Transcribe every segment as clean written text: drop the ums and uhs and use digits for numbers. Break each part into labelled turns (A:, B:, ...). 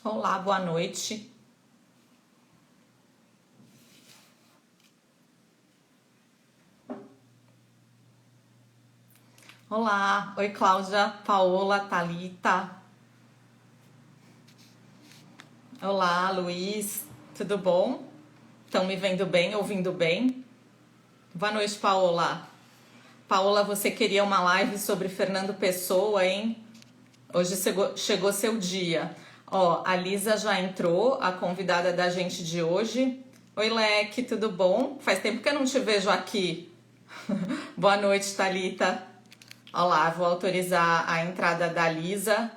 A: Olá, boa noite. Olá, oi Cláudia, Paola, Thalita. Olá, Luiz, tudo bom? Estão me vendo bem, ouvindo bem? Boa noite, Paola. Paola, você queria uma live sobre Fernando Pessoa, hein? Hoje chegou seu dia. Ó, a Lisa já entrou, a convidada da gente de hoje. Oi, Leque, tudo bom? Faz tempo que eu não te vejo aqui. Boa noite, Thalita. Olá, vou autorizar a entrada da Lisa.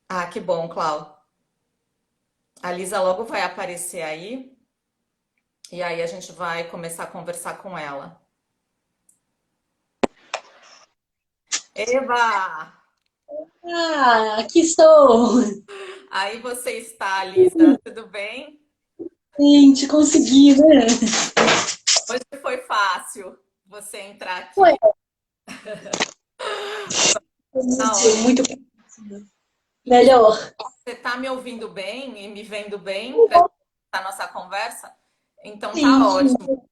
A: Ah, que bom, Clau. A Lisa logo vai aparecer aí e aí a gente vai começar a conversar com ela. Eva!
B: Ah, aqui estou.
A: Aí você está, Lisa, tudo bem?
B: Gente, consegui, né?
A: Hoje foi fácil você entrar
B: Ué,
A: aqui. Tá ótimo.
B: muito melhor.
A: Você está me ouvindo bem e me vendo bem para a nossa conversa? Então tá
B: Sim, sim.
A: ótimo.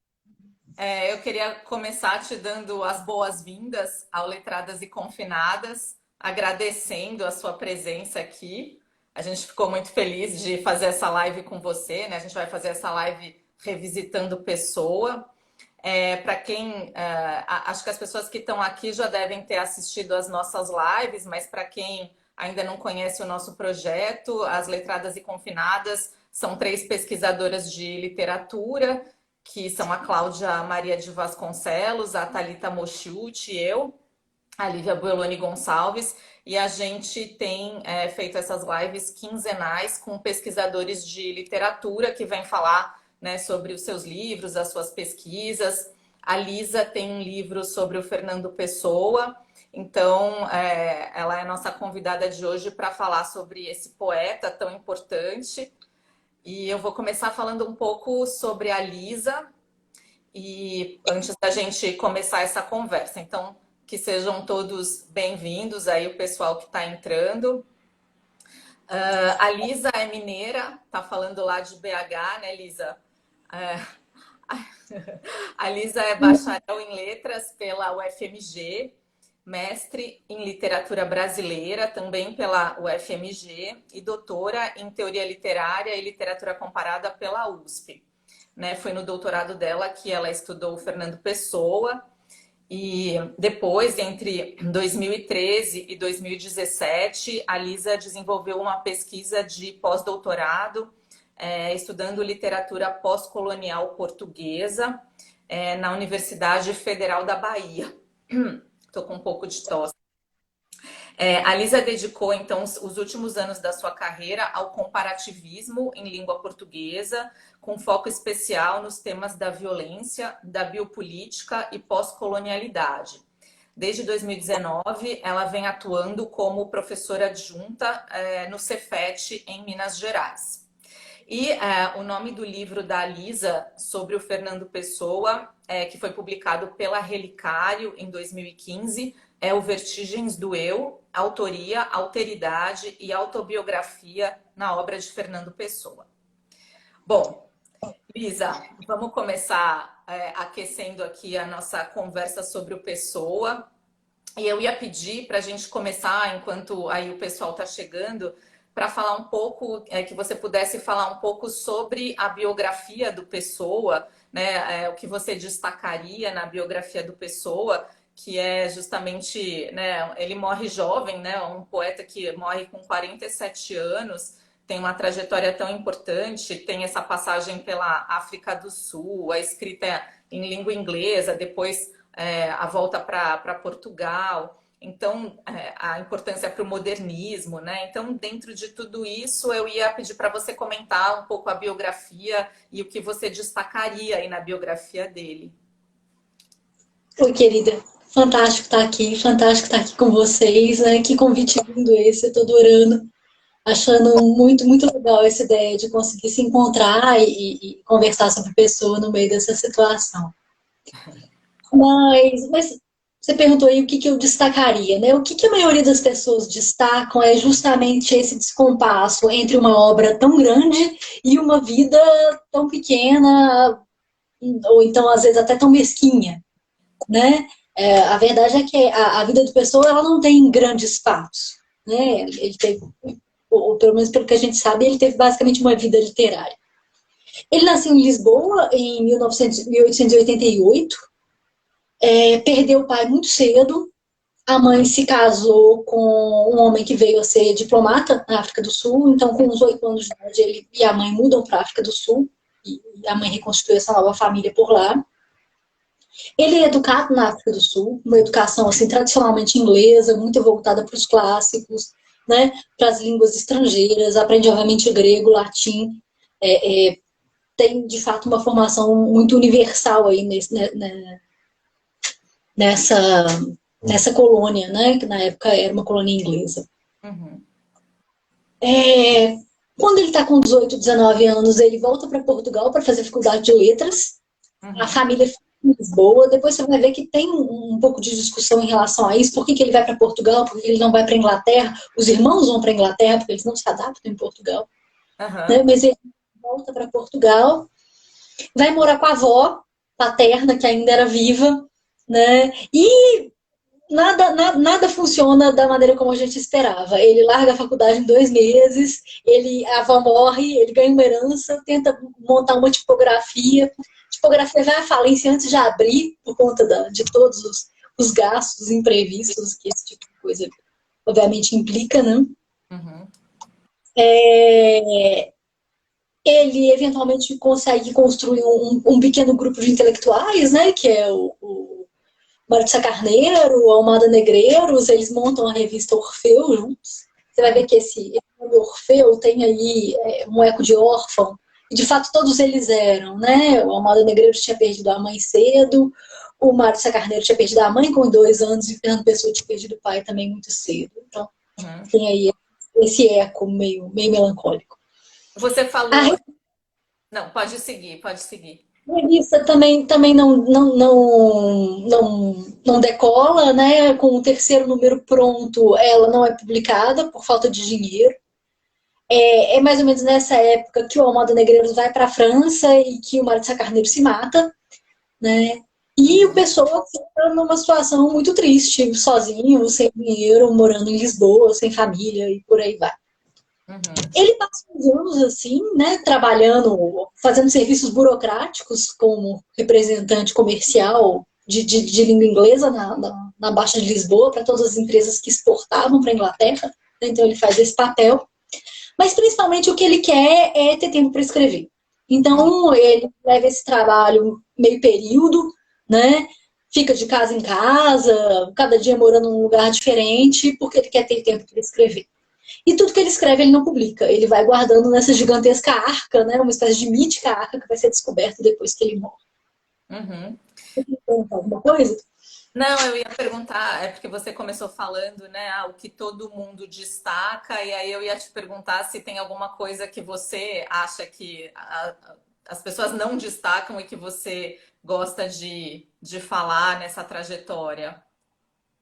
A: Eu queria começar te dando as boas-vindas ao Letradas e Confinadas, agradecendo a sua presença aqui. A gente ficou muito feliz de fazer essa live com você, né? A gente vai fazer essa live revisitando Pessoa. Para quem, acho que as pessoas que estão aqui já devem ter assistido às nossas lives, mas para quem ainda não conhece o nosso projeto, as Letradas e Confinadas são três pesquisadoras de literatura, que são a Cláudia Maria de Vasconcelos, a Thalita Mochiuti e eu, a Lívia Bueloni Gonçalves, e a gente tem feito essas lives quinzenais com pesquisadores de literatura que vêm falar, né, sobre os seus livros, as suas pesquisas. A Lisa tem um livro sobre o Fernando Pessoa, então ela é a nossa convidada de hoje para falar sobre esse poeta tão importante. E eu vou começar falando um pouco sobre a Lisa, e antes da gente começar essa conversa. Então, que sejam todos bem-vindos aí, o pessoal que está entrando. A Lisa é mineira, tá falando lá de BH, né, Lisa? Uh, a Lisa é bacharel em letras pela UFMG, mestre em literatura brasileira também pela UFMG e doutora em teoria literária e literatura comparada pela USP. Né, foi no doutorado dela que ela estudou o Fernando Pessoa e depois, entre 2013 e 2017, a Lisa desenvolveu uma pesquisa de pós-doutorado estudando literatura pós-colonial portuguesa na Universidade Federal da Bahia. Estou com um pouco de tosse. A Lisa dedicou, então, os últimos anos da sua carreira ao comparativismo em língua portuguesa, com foco especial nos temas da violência, da biopolítica e pós-colonialidade. Desde 2019, ela vem atuando como professora adjunta no Cefet, em Minas Gerais. E o nome do livro da Lisa sobre o Fernando Pessoa, que foi publicado pela Relicário em 2015, é o Vertigens do Eu, Autoria, Alteridade e Autobiografia na obra de Fernando Pessoa. Bom, Lisa, vamos começar aquecendo aqui a nossa conversa sobre o Pessoa. E eu ia pedir para a gente começar, enquanto aí o pessoal está chegando, para falar um pouco, que você pudesse falar um pouco sobre a biografia do Pessoa, né? O que você destacaria na biografia do Pessoa, que é justamente, né? Ele morre jovem, né? Um poeta que morre com 47 anos, tem uma trajetória tão importante, tem essa passagem pela África do Sul, a escrita em língua inglesa, depois a volta para Portugal, então a importância para o modernismo, né? Então, dentro de tudo isso, eu ia pedir para você comentar um pouco a biografia e o que você destacaria aí na biografia dele.
B: Oi, querida. Fantástico estar aqui com vocês, né? Que convite lindo esse, eu tô adorando, achando muito, muito legal essa ideia de conseguir se encontrar e conversar sobre pessoa no meio dessa situação. Mas você perguntou aí o que eu destacaria, né? O que a maioria das pessoas destacam é justamente esse descompasso entre uma obra tão grande e uma vida tão pequena, ou então às vezes até tão mesquinha, né? A verdade é que a vida do Pessoa ela não tem grandes fatos, né? Ele teve, ou pelo menos pelo que a gente sabe, ele teve basicamente uma vida literária. Ele nasceu em Lisboa em 1888, perdeu o pai muito cedo. A mãe se casou com um homem que veio a ser diplomata na África do Sul, então com uns 8 anos de idade ele e a mãe mudam para a África do Sul, e a mãe reconstitui essa nova família por lá. Ele é educado na África do Sul, uma educação assim tradicionalmente inglesa, muito voltada para os clássicos, né, para as línguas estrangeiras, aprende obviamente grego, latim, tem de fato uma formação muito universal aí nessa, nessa colônia, né, que na época era uma colônia inglesa.
A: Uhum.
B: Quando ele está com 18, 19 anos, ele volta para Portugal para fazer faculdade de letras. A
A: Uhum.
B: família fica em Lisboa. Depois você vai ver que tem um pouco de discussão em relação a isso. Por que ele vai para Portugal? Por que ele não vai para Inglaterra? Os irmãos vão para Inglaterra porque eles não se adaptam em Portugal. Né?
A: Uhum.
B: Mas ele volta para Portugal, vai morar com a avó paterna, que ainda era viva, né? E nada funciona da maneira como a gente esperava. Ele larga a faculdade em 2 meses, a avó morre, ele ganha uma herança, tenta montar uma tipografia. A tipografia vai à falência antes de abrir, por conta de todos os gastos imprevistos que esse tipo de coisa obviamente implica, né?
A: Uhum.
B: Ele eventualmente consegue construir um pequeno grupo de intelectuais, né? Que é o Mário de Sá Carneiro, Almada Negreiros, eles montam a revista Orfeu juntos. Você vai ver que esse nome Orfeu tem aí um eco de órfão. E de fato todos eles eram, né? O Almada Negreiros tinha perdido a mãe cedo, o Mário de Sá Carneiro tinha perdido a mãe com 2 anos e o Fernando Pessoa tinha perdido o pai também muito cedo. Então
A: Uhum.
B: tem aí esse eco meio melancólico.
A: Você
B: A
A: falou. Não, pode seguir, pode seguir.
B: revista também não decola, né? Com o terceiro número pronto, ela não é publicada por falta de dinheiro. É mais ou menos nessa época que o Almada Negreiros vai para a França e que o Mário de Sá Carneiro se mata, né? E o
A: Uhum.
B: Pessoa fica numa situação muito triste, sozinho, sem dinheiro, morando em Lisboa, sem família e por aí vai.
A: Uhum.
B: Ele passa uns anos assim, né, trabalhando, fazendo serviços burocráticos como representante comercial de língua inglesa na Baixa de Lisboa, para todas as empresas que exportavam para a Inglaterra. Então ele faz esse papel. Mas principalmente o que ele quer é ter tempo para escrever. Então ele leva esse trabalho meio período, né? Fica de casa em casa, cada dia morando num lugar diferente, porque ele quer ter tempo para escrever. E tudo que ele escreve ele não publica. Ele vai guardando nessa gigantesca arca, né? Uma espécie de mítica arca que vai ser descoberta depois que ele morre.
A: Uhum.
B: Alguma coisa?
A: Não, eu ia perguntar, é porque você começou falando, né, o que todo mundo destaca, e aí eu ia te perguntar se tem alguma coisa que você acha que as pessoas não destacam e que você gosta de falar nessa trajetória.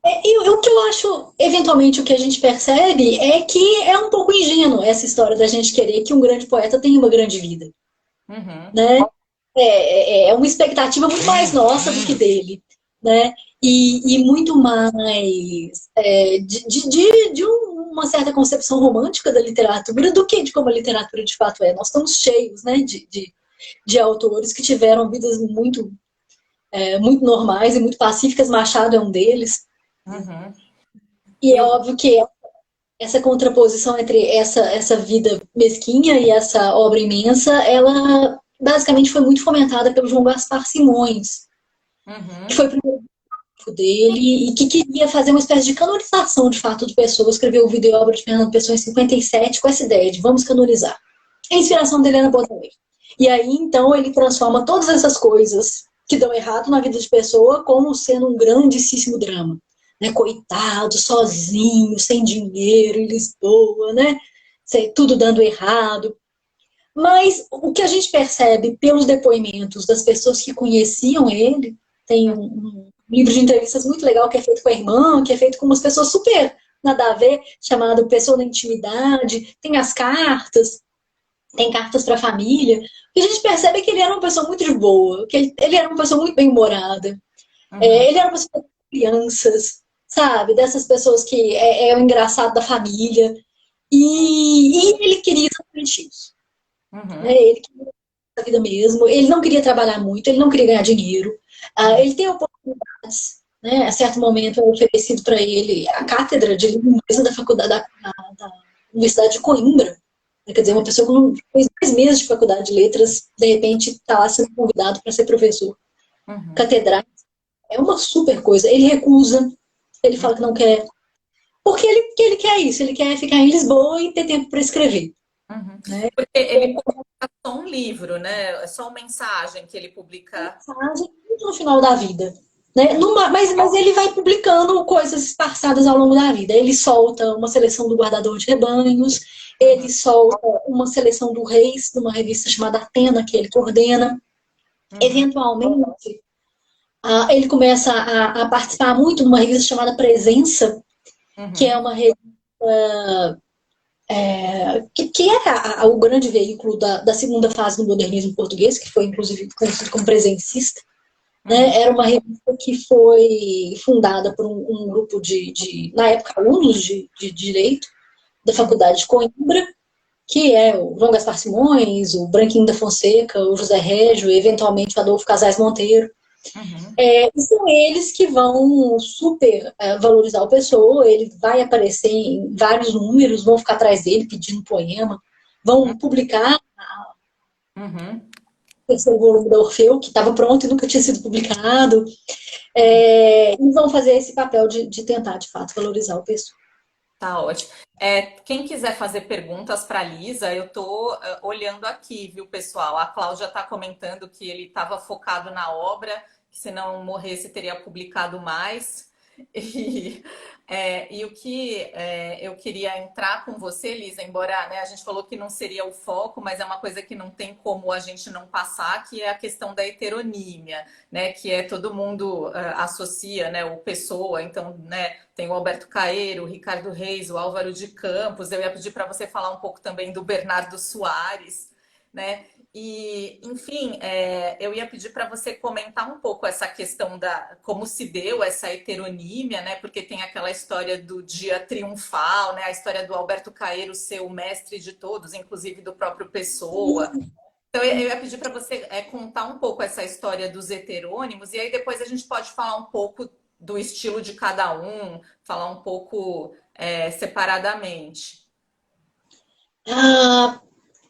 B: E o que eu acho, eventualmente, o que a gente percebe é que é um pouco ingênuo essa história da gente querer que um grande poeta tenha uma grande vida,
A: Uhum.
B: né? É uma expectativa muito mais nossa do que dele, né? E muito mais de uma certa concepção romântica da literatura do que de como a literatura de fato é. Nós estamos cheios, né, de autores que tiveram vidas muito normais e muito pacíficas. Machado é um deles.
A: Uhum.
B: E
A: E
B: é
A: o,
B: óbvio que essa contraposição entre essa vida mesquinha e essa obra imensa, ela basicamente foi muito fomentada pelo João Gaspar Simões, que
A: uhum.
B: foi o primeiro livro dele e que queria fazer uma espécie de canonização, de fato, de Pessoa. Escreveu o Vida e Obra de Fernando Pessoa em 57 com essa ideia de vamos canonizar. A inspiração dele é na Baudelaire. E aí, então, ele transforma todas essas coisas que dão errado na vida de Pessoa como sendo um grandíssimo drama. Né? Coitado, sozinho, sem dinheiro, em Lisboa, né? Tudo dando errado. Mas o que a gente percebe pelos depoimentos das pessoas que conheciam ele, tem livro de entrevistas muito legal que é feito com a irmã, que é feito com umas pessoas super nada a ver, chamado Pessoa da Intimidade. Tem as cartas, tem cartas para a família. E a gente percebe que ele era uma pessoa muito de boa, que ele era uma pessoa muito bem-humorada.
A: Uhum.
B: Ele era uma pessoa de crianças, sabe? Dessas pessoas que é o engraçado da família. E ele queria exatamente isso. Né?
A: Uhum.
B: Ele queria a vida mesmo. Ele não queria trabalhar muito, ele não queria ganhar dinheiro.
A: Uhum.
B: Ele tem oportunidades. Né? A certo momento é oferecido para ele a cátedra de língua inglesa da faculdade da Universidade de Coimbra. Quer dizer, uma pessoa que fez 2 meses de faculdade de letras, de repente está lá sendo convidado para ser professor
A: Uhum.
B: catedrático. É uma super coisa. Ele recusa, ele fala que não quer. Porque ele quer isso, ele quer ficar em Lisboa e ter tempo para escrever.
A: Uhum.
B: Né?
A: Porque ele publica só um livro, né? É só uma mensagem que ele publica.
B: Mensagem no final da vida. Né? Mas ele vai publicando coisas esparçadas ao longo da vida. Ele solta uma seleção do Guardador de Rebanhos, ele
A: Uhum.
B: solta uma seleção do Reis, numa revista chamada Atena, que ele coordena.
A: Uhum.
B: Eventualmente, ele começa a participar muito numa revista chamada Presença, que é
A: Uhum.
B: uma revista que é o grande veículo da segunda fase do modernismo português, que foi inclusive conhecido como presencista.
A: Uhum.
B: Né? Era uma revista que foi fundada por um grupo na época, alunos de Direito da
A: Uhum.
B: Faculdade de Coimbra, que é o João Gaspar Simões, o Branquinho da Fonseca, o José Régio, e eventualmente o Adolfo Casais Monteiro.
A: Uhum.
B: E são eles que vão super valorizar o Pessoa, ele vai aparecer em vários números, vão ficar atrás dele pedindo poema, vão publicar
A: Uhum.
B: o terceiro volume da Orfeu, que estava pronto e nunca tinha sido publicado,
A: Uhum.
B: e vão fazer esse papel de tentar, de fato, valorizar o Pessoa.
A: Tá ótimo. Quem quiser fazer perguntas para a Lisa, eu estou olhando aqui, viu, pessoal? A Cláudia está comentando que ele estava focado na obra, que se não morresse teria publicado mais. E, e o que eu queria entrar com você, Lisa, embora, né, a gente falou que não seria o foco, mas é uma coisa que não tem como a gente não passar, que é a questão da heteronímia, né, que é todo mundo associa, né, o Pessoa, então, né, tem o Alberto Caeiro, o Ricardo Reis, o Álvaro de Campos. Eu ia pedir para você falar um pouco também do Bernardo Soares, né? E, enfim, eu ia pedir para você comentar um pouco essa questão da como se deu essa heteronímia, né? Porque tem aquela história do dia triunfal, né? A história do Alberto Caeiro ser o mestre de todos, inclusive do próprio Pessoa. Então, eu ia pedir para você contar um pouco essa história dos heterônimos, e aí depois a gente pode falar um pouco do estilo de cada um, falar um pouco separadamente.
B: Ah,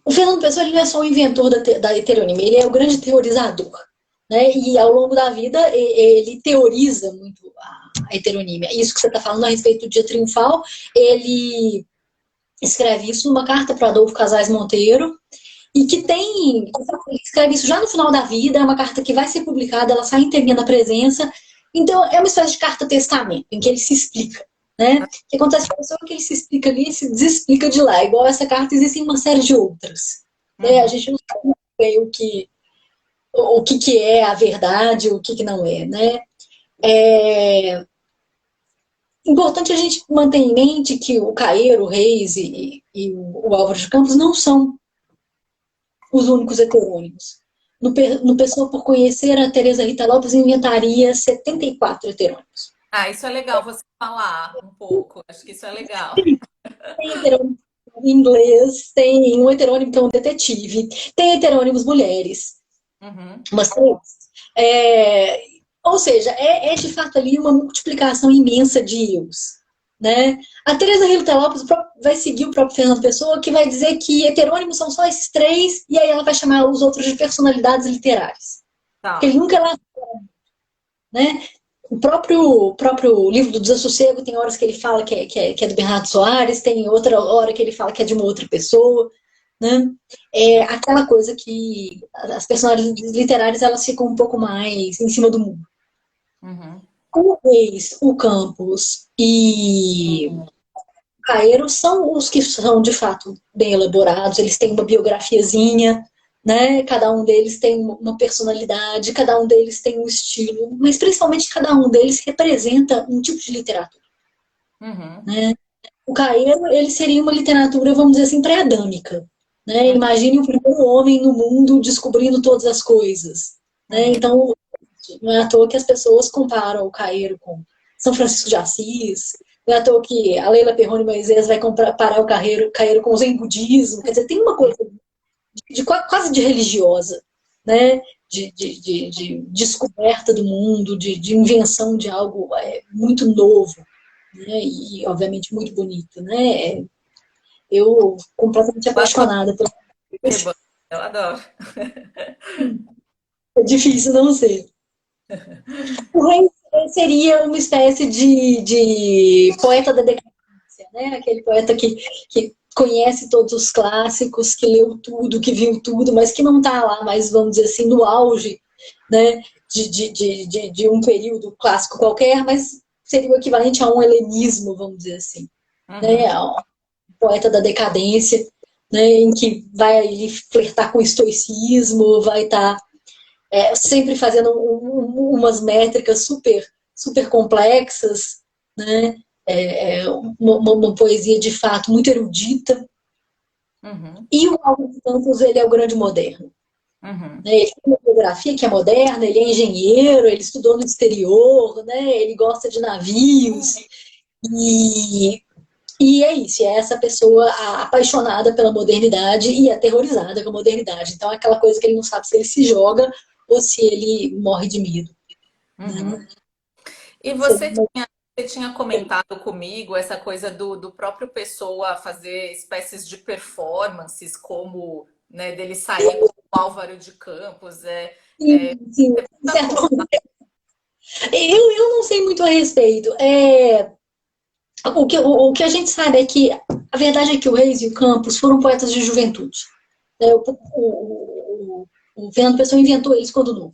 B: o Fernando Pessoa ele não é só o inventor da heteronímia, ele é o grande teorizador. Né? E ao longo da vida ele teoriza muito a heteronímia. Isso que você está falando a respeito do dia triunfal, ele escreve isso numa carta para Adolfo Casais Monteiro, e que tem. Ele escreve isso já no final da vida, é uma carta que vai ser publicada, ela sai inteirinha na presença. Então, é uma espécie de carta-testamento, em que ele se explica. Né? O que acontece com a pessoa é que ele se explica ali e se desexplica de lá. Igual essa carta, existem uma série de outras. Né? A
A: Uhum,
B: gente não sabe bem o que é a verdade, o que não é. Né? É importante a gente manter em mente que o Caeiro, o Reis e o Álvaro de Campos não são os únicos heterônimos. No Pessoa por Conhecer, a Teresa Rita Lopes inventaria 74 heterônimos.
A: ah, isso é legal você falar um pouco. Acho que isso é legal.
B: Tem heterônimo em inglês, tem um heterônimo que é um detetive, tem heterônimos mulheres,
A: Uhum,
B: umas três. É, ou seja, de fato ali uma multiplicação imensa de eus. Né? A Teresa Rita Lopes vai seguir o próprio Fernando Pessoa, que vai dizer que heterônimos são só esses três, e aí ela vai chamar os outros de personalidades literárias. Porque ele
A: tá.
B: nunca lá, né? O próprio livro do Desassossego tem horas que ele fala que é do Bernardo Soares, tem outra hora que ele fala que é de uma outra pessoa, né? É aquela coisa que as personalidades literárias elas ficam um pouco mais em cima do muro.
A: Uhum,
B: O Reis, o Campos e o Caeiro são os que são de fato bem elaborados, eles têm uma biografiazinha, né? Cada um deles tem uma personalidade, cada um deles tem um estilo, mas principalmente cada um deles representa um tipo de literatura,
A: Uhum.
B: né? O Caeiro, ele seria uma literatura, vamos dizer assim, pré-adâmica, né? Imagine o primeiro homem no mundo descobrindo todas as coisas, né?
A: Uhum.
B: Então, não é à toa que as pessoas comparam o Caeiro com São Francisco de Assis, não é à toa que a Leila Perrone Moisés vai comparar o Caeiro com o Zen budismo, quer dizer, tem uma coisa quase de religiosa, né? De descoberta do mundo, de invenção de algo muito novo, né? E obviamente muito bonito, né? Eu completamente
A: Eu adoro
B: apaixonada por isso.
A: Esteban, eu adoro.
B: É difícil não ser. O rei seria uma espécie de poeta da decadência, né? Aquele poeta que conhece todos os clássicos, que leu tudo, que viu tudo, mas que não está lá, mas vamos dizer assim, no auge, né? De um período clássico qualquer, mas seria o equivalente a um helenismo, vamos dizer assim, né?
A: Uhum.
B: Um poeta da decadência, né? Em que vai ali flertar com o estoicismo, vai estar sempre fazendo umas métricas super complexas, né? Uma poesia de fato muito erudita.
A: Uhum.
B: E o Álvaro de Campos, ele é o grande moderno.
A: Uhum.
B: Né? Ele tem uma biografia que é moderna, ele é engenheiro, ele estudou no exterior, né? Ele gosta de navios. E, e é isso, é essa pessoa apaixonada pela modernidade e aterrorizada com a modernidade. Então é aquela coisa que ele não sabe se ele se joga ou se ele morre de medo. Né?
A: Uhum. E você tinha comentado comigo essa coisa do próprio Pessoa fazer espécies de performances, como, né, dele sair com o Álvaro de Campos.
B: Sim, sim, de certo ponto. Eu não sei muito a respeito. O que a gente sabe é que a verdade é que o Reis e o Campos foram poetas de juventude. Né? O Fernando Pessoa inventou eles quando novo.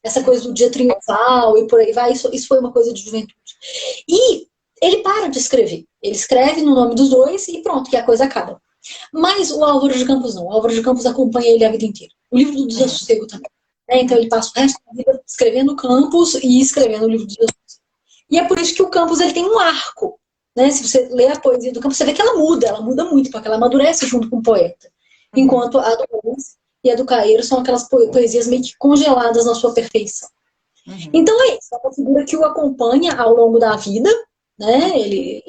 B: Essa coisa do dia triunfal e por aí vai, isso foi uma coisa de juventude. E ele para de escrever. Ele escreve no nome dos dois e pronto, que a coisa acaba. Mas o Álvaro de Campos não. O Álvaro de Campos acompanha ele a vida inteira. O livro do
A: Uhum.
B: Desassossego também. Então ele passa o resto da vida escrevendo Campos e escrevendo o livro do Desassossego. E é por isso que o Campos ele tem um arco. Né? Se você lê a poesia do Campos, você vê que ela muda muito, porque ela amadurece junto com o poeta.
A: Uhum.
B: Enquanto a do Reis e a do Caeiro são aquelas poesias meio que congeladas na sua perfeição.
A: Uhum.
B: Então é isso, é uma figura que o acompanha ao longo da vida, né? Ele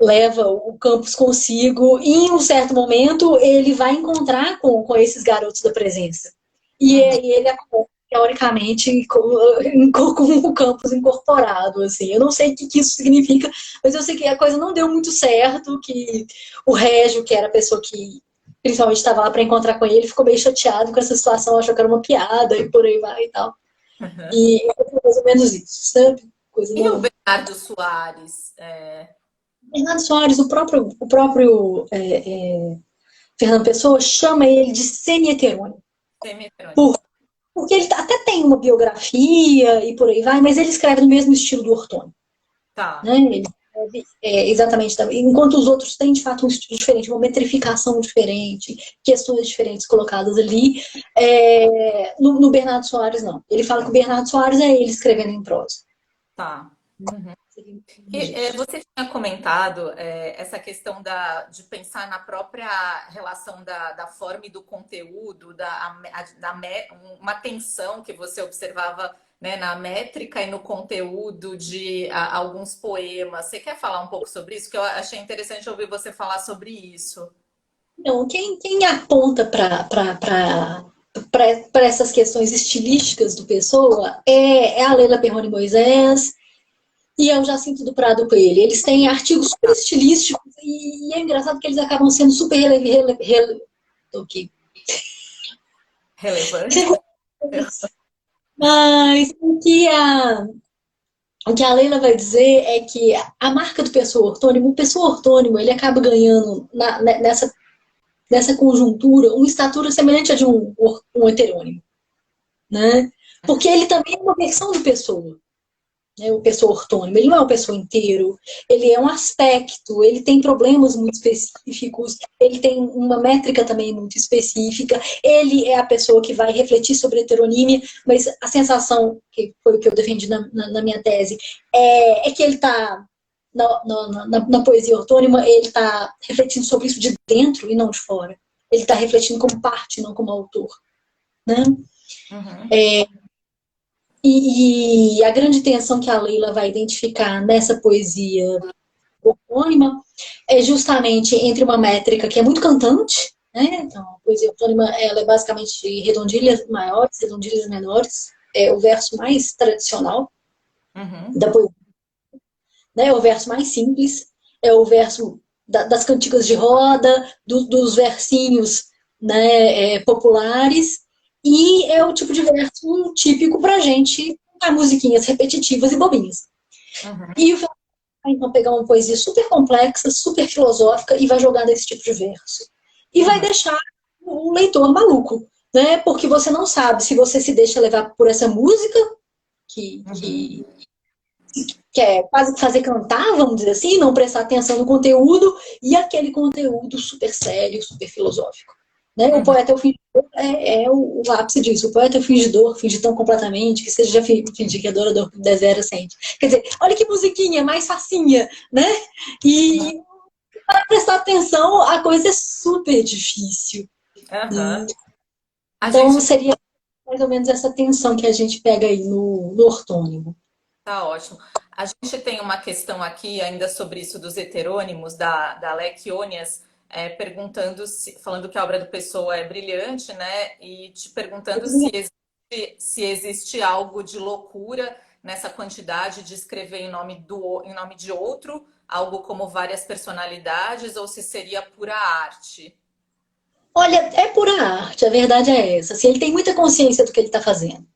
B: leva o campus consigo e em um certo momento ele vai encontrar com esses garotos da presença. E
A: Uhum.
B: aí ele teoricamente com o campus incorporado, assim. Eu não sei o que isso significa, mas eu sei que a coisa não deu muito certo, que o Régio, que era a pessoa que principalmente estava lá para encontrar com ele, ficou meio chateado com essa situação, achou que era uma piada e por aí vai e tal.
A: Uhum.
B: E é mais ou menos isso, sabe? Coisa
A: E o
B: não.
A: Bernardo Soares?
B: Bernardo Soares, o próprio Fernando Pessoa chama ele de semi-heterônimo.
A: Semi-heterônimo.
B: Por, porque ele até tem uma biografia e por aí vai, mas ele escreve no mesmo estilo do Ortônio.
A: Tá.
B: Né? Ele escreve exatamente. Enquanto os outros têm, de fato, um estilo diferente, uma metrificação diferente, questões diferentes colocadas ali. No Bernardo Soares, não. Ele fala que o Bernardo Soares é ele escrevendo em prosa.
A: Tá. Uhum.
B: Seria
A: E,
B: isso.
A: você tinha comentado essa questão de pensar na própria relação da forma e do conteúdo, uma tensão que você observava, né, na métrica e no conteúdo de alguns poemas. Você quer falar um pouco sobre isso? Que eu achei interessante ouvir você falar sobre isso.
B: Então, quem aponta para essas questões estilísticas do Pessoa é a Leila Perrone Moisés e é o Jacinto do Prado Coelho. Eles têm artigos super estilísticos e é engraçado que eles acabam sendo super okay.
A: Relevante?
B: Mas o que a Leila vai dizer é que a marca do o pessoa ortônimo, ele acaba ganhando nessa conjuntura uma estatura semelhante a de um heterônimo. Né? Porque ele também é uma versão de pessoa. né, o pessoa ortônimo. Ele não é uma pessoa inteiro, ele é um aspecto, ele tem problemas muito específicos, ele tem uma métrica também muito específica, ele é a pessoa que vai refletir sobre a heteronímia, mas a sensação, que foi o que eu defendi na minha tese, é que ele está, na poesia ortônima, ele está refletindo sobre isso de dentro e não de fora. Ele está refletindo como parte, não como autor. Né?
A: Uhum.
B: E a grande tensão que a Leila vai identificar nessa poesia ortônima é justamente entre uma métrica que é muito cantante, né? Então, a poesia ortônima ela é basicamente redondilhas maiores, redondilhas menores, é o verso mais tradicional
A: Uhum.
B: da poesia, né? É o verso mais simples, é o verso das cantigas de roda, dos versinhos, né, populares, e é o tipo de verso típico para gente cantar musiquinhas repetitivas e bobinhas.
A: Uhum.
B: E vai então pegar uma poesia super complexa, super filosófica e vai jogar nesse tipo de verso. E vai
A: Uhum.
B: deixar o leitor maluco, né? Porque você não sabe se você se deixa levar por essa música, que,
A: Uhum.
B: que, que é quase fazer cantar, vamos dizer assim, não prestar atenção no conteúdo, e aquele conteúdo super sério, super filosófico. Né? O
A: Uhum.
B: poeta é o fingidor, é o ápice disso. O poeta é o fingidor, finge tão completamente, que seja fingir que é adorador do deserto sente. Quer dizer, olha que musiquinha, mais facinha, né? E para prestar atenção, a coisa é super difícil. Né?
A: Uhum. A
B: Então,
A: gente
B: seria mais ou menos essa tensão que a gente pega aí no ortônimo.
A: tá ótimo. A gente tem uma questão aqui ainda sobre isso dos heterônimos, da Alec Onias, perguntando falando que a obra do Pessoa é brilhante, né? E te perguntando se existe algo de loucura nessa quantidade de escrever em nome de outro, algo como várias personalidades, ou se seria pura arte.
B: Olha, é pura arte, a verdade é essa. Assim, ele tem muita consciência do que ele está fazendo.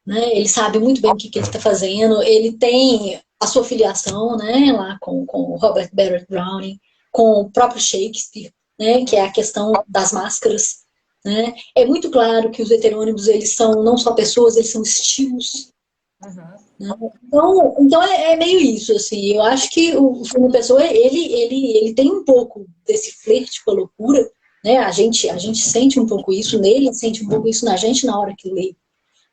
B: Né? Ele sabe muito bem o que ele está fazendo. Ele tem a sua filiação, né, lá com o Robert Barrett Browning, com o próprio Shakespeare, né, que é a questão das máscaras. Né? É muito claro que os heterônimos eles são não só pessoas, eles são estilos.
A: Uhum.
B: Né? Então é meio isso. Assim, eu acho que o filme Pessoa ele tem um pouco desse flerte com a loucura. Né? A gente sente um pouco isso nele, sente um pouco isso na gente na hora que lê,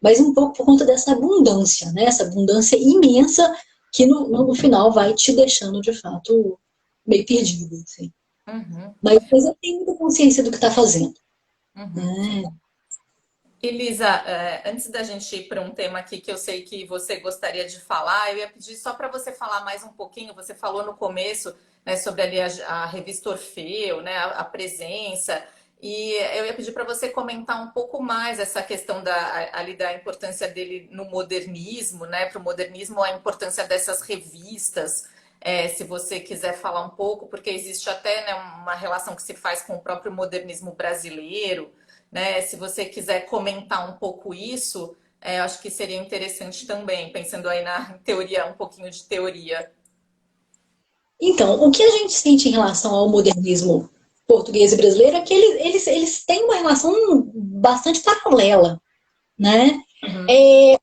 B: mas um pouco por conta dessa abundância, né? Essa abundância imensa que no final vai te deixando, de fato, meio perdido. Assim.
A: Uhum.
B: Mas eu tenho muita consciência do que está fazendo.
A: Uhum.
B: Né?
A: Elisa, antes da gente ir para um tema aqui que eu sei que você gostaria de falar, eu ia pedir só para você falar mais um pouquinho. Você falou no começo, né, sobre ali a revista Orfeu, né, a presença, e eu ia pedir para você comentar um pouco mais essa questão ali da importância dele no modernismo, né, para o modernismo, a importância dessas revistas. Se você quiser falar um pouco, porque existe até, né, uma relação que se faz com o próprio modernismo brasileiro, né? Se você quiser comentar um pouco isso, eu acho que seria interessante também, pensando aí na teoria, um pouquinho de teoria.
B: Então, o que a gente sente em relação ao modernismo português e brasileiro é que eles têm uma relação bastante paralela, né?
A: Uhum.
B: É,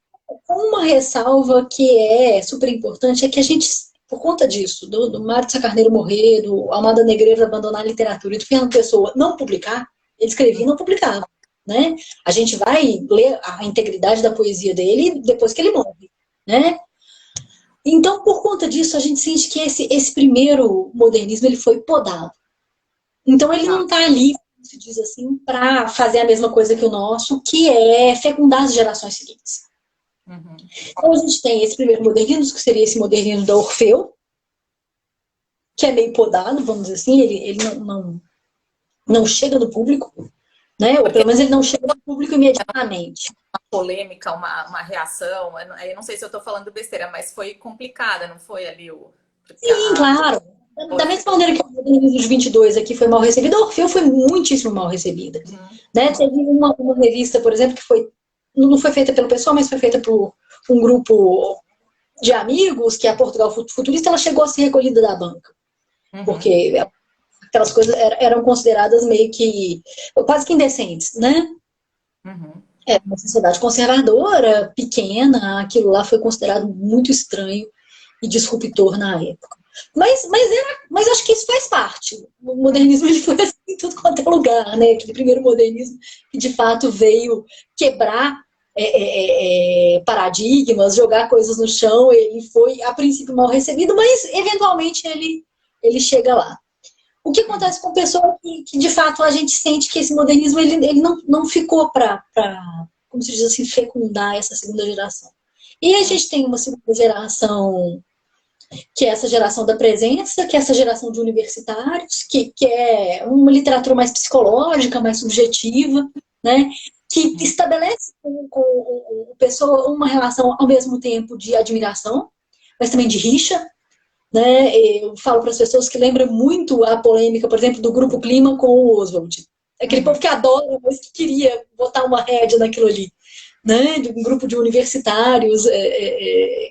B: uma ressalva que é super importante é que a gente, por conta disso, do Mário de Sá Carneiro morrer, do Almada Negreiro abandonar a literatura e do Fernando Pessoa não publicar, ele escrevia e não publicava. Né? A gente vai ler a integridade da poesia dele depois que ele morre. Né? Então, por conta disso, a gente sente que esse primeiro modernismo ele foi podado. Então, ele
A: Tá.
B: não está ali, como se diz assim, para fazer a mesma coisa que o nosso, que é fecundar as gerações seguintes.
A: Uhum.
B: Então, a gente tem esse primeiro modernismo, que seria esse modernismo da Orfeu, que é meio podado, vamos dizer assim, ele não chega no público, né? Ou
A: Porque
B: pelo menos ele não chega no público imediatamente.
A: uma polêmica, uma reação, eu não sei se eu estou falando besteira, mas foi complicada, não foi ali o. Porque
B: Sim, claro. Da mesma
A: Orfeu.
B: maneira que o modernismo de 22 aqui foi mal recebido, a Orfeu foi muitíssimo mal recebida.
A: Uhum.
B: Né? Teve uma revista, por exemplo, que não foi feita pelo pessoal, mas foi feita por um grupo de amigos, que é a Portugal Futurista, ela chegou a ser recolhida da banca.
A: Uhum.
B: Porque aquelas coisas eram consideradas meio que quase que indecentes, né?
A: Uhum.
B: É uma sociedade conservadora, pequena, aquilo lá foi considerado muito estranho e disruptor na época. Mas acho que isso faz parte. O modernismo ele foi assim em tudo quanto é lugar, né? Aquele primeiro modernismo que de fato veio quebrar paradigmas, jogar coisas no chão, ele foi a princípio mal recebido, mas eventualmente ele chega lá. O que
A: Uhum.
B: acontece com pessoa que de fato a gente sente que esse modernismo ele não ficou para, como se diz assim, fecundar essa segunda geração. E a
A: Uhum.
B: gente tem uma segunda geração que é essa geração da presença, que é essa geração de universitários, que é uma literatura mais psicológica, mais subjetiva, né? Que
A: Uhum.
B: estabelece com o pessoa uma relação ao mesmo tempo de admiração, mas também de rixa, né? Eu falo para as pessoas que lembra muito a polêmica, por exemplo, do Grupo Clima com o Oswald. Aquele
A: Uhum.
B: povo que adora, mas que queria botar uma rédea naquilo ali. Né? De um grupo de universitários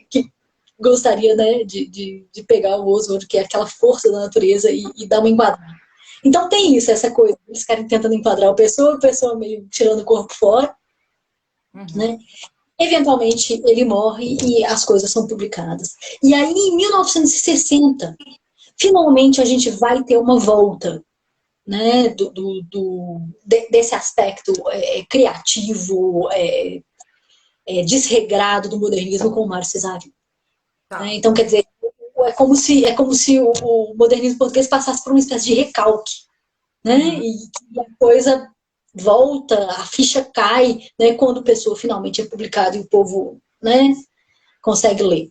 B: que gostaria, né, de pegar o Oswald, que é aquela força da natureza, e dar uma enquadrada. Então tem isso, essa coisa, eles ficarem tentando enquadrar a pessoa meio tirando o corpo fora,
A: Uhum.
B: né? Eventualmente ele morre e as coisas são publicadas. E aí, em 1960, finalmente a gente vai ter uma volta, né, desse aspecto criativo, desregrado do modernismo com o Mário Cesário. Né?
A: Tá.
B: Então, quer dizer, é como se o modernismo português passasse por uma espécie de recalque, né?
A: Uhum.
B: E a coisa volta, a ficha cai, né? Quando a pessoa finalmente é publicada e o povo, né, consegue ler.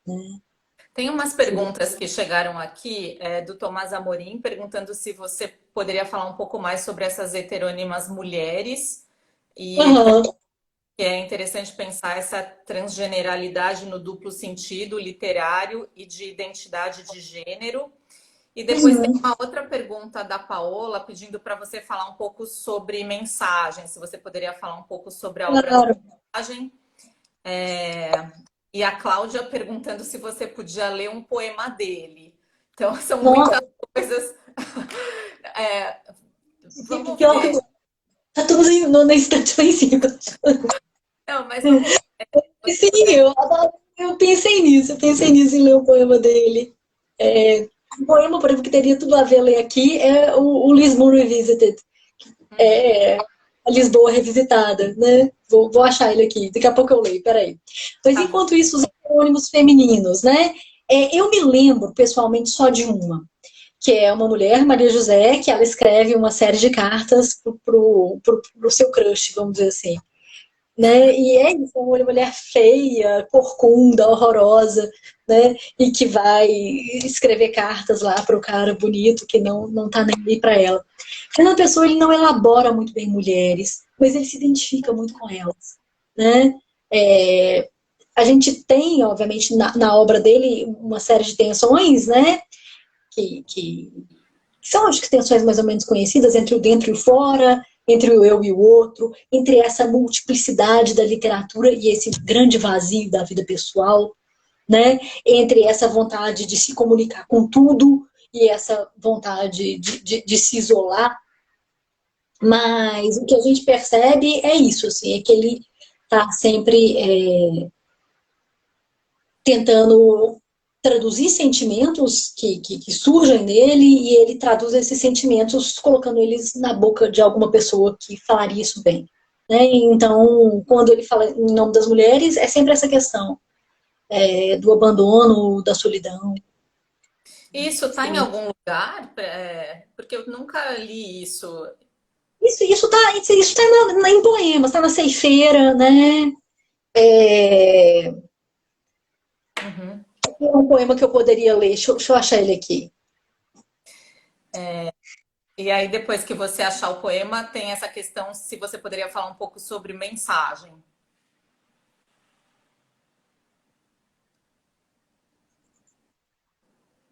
B: Né?
A: Tem umas perguntas que chegaram aqui, do Tomás Amorim, perguntando se você poderia falar um pouco mais sobre essas heterônimas mulheres. E ele
B: Uhum.
A: que é interessante pensar essa transgeneralidade no duplo sentido literário e de identidade de gênero. E depois tem
B: Uhum.
A: uma outra pergunta da Paola pedindo para você falar um pouco sobre mensagem, se você poderia falar um pouco sobre a obra
B: Claro.
A: Mensagem. É, E a Cláudia perguntando se você podia ler um poema dele. Então, são muitas
B: Nossa,
A: coisas. É, Vamos
B: pior que
A: ver.
B: tá tudo na estante lá em cima.
A: Não, mas vamos ver. Você
B: Sim,
A: puder.
B: eu pensei nisso em ler o poema dele. Um poema, por exemplo, que teria tudo a ver ler aqui é o Lisbon Revisited.
A: Uhum,
B: É a Lisboa Revisitada, né? Vou achar ele aqui, daqui a pouco eu leio, peraí. Mas
A: tá bom.
B: enquanto isso, os heterônimos femininos, né? Eu me lembro pessoalmente só de uma, que é uma mulher, Maria José, que ela escreve uma série de cartas pro seu crush, vamos dizer assim. Né? E é isso, é uma mulher feia, corcunda, horrorosa, né? E que vai escrever cartas lá para o cara bonito que não tá nem aí para ela. Fernando Pessoa ele não elabora muito bem mulheres, mas ele se identifica muito com elas, né? É, a gente tem, obviamente, na obra dele uma série de tensões, né? Que são acho que tensões mais ou menos conhecidas entre o dentro e o fora, entre o eu e o outro, entre essa multiplicidade da literatura e esse grande vazio da vida pessoal, né? Entre essa vontade de se comunicar com tudo e essa vontade de se isolar. Mas o que a gente percebe é isso, assim, é que ele está sempre tentando traduzir sentimentos que surgem nele e ele traduz esses sentimentos colocando eles na boca de alguma pessoa que falaria isso bem. Né? Então, quando ele fala em nome das mulheres, é sempre essa questão do abandono, da solidão.
A: Isso está em algum lugar? Porque eu nunca li isso.
B: Isso tá em poemas, está na ceifeira, né? É,
A: Uhum.
B: é um poema que eu poderia ler, deixa eu achar ele aqui.
A: E aí, depois que você achar o poema, tem essa questão se você poderia falar um pouco sobre mensagem.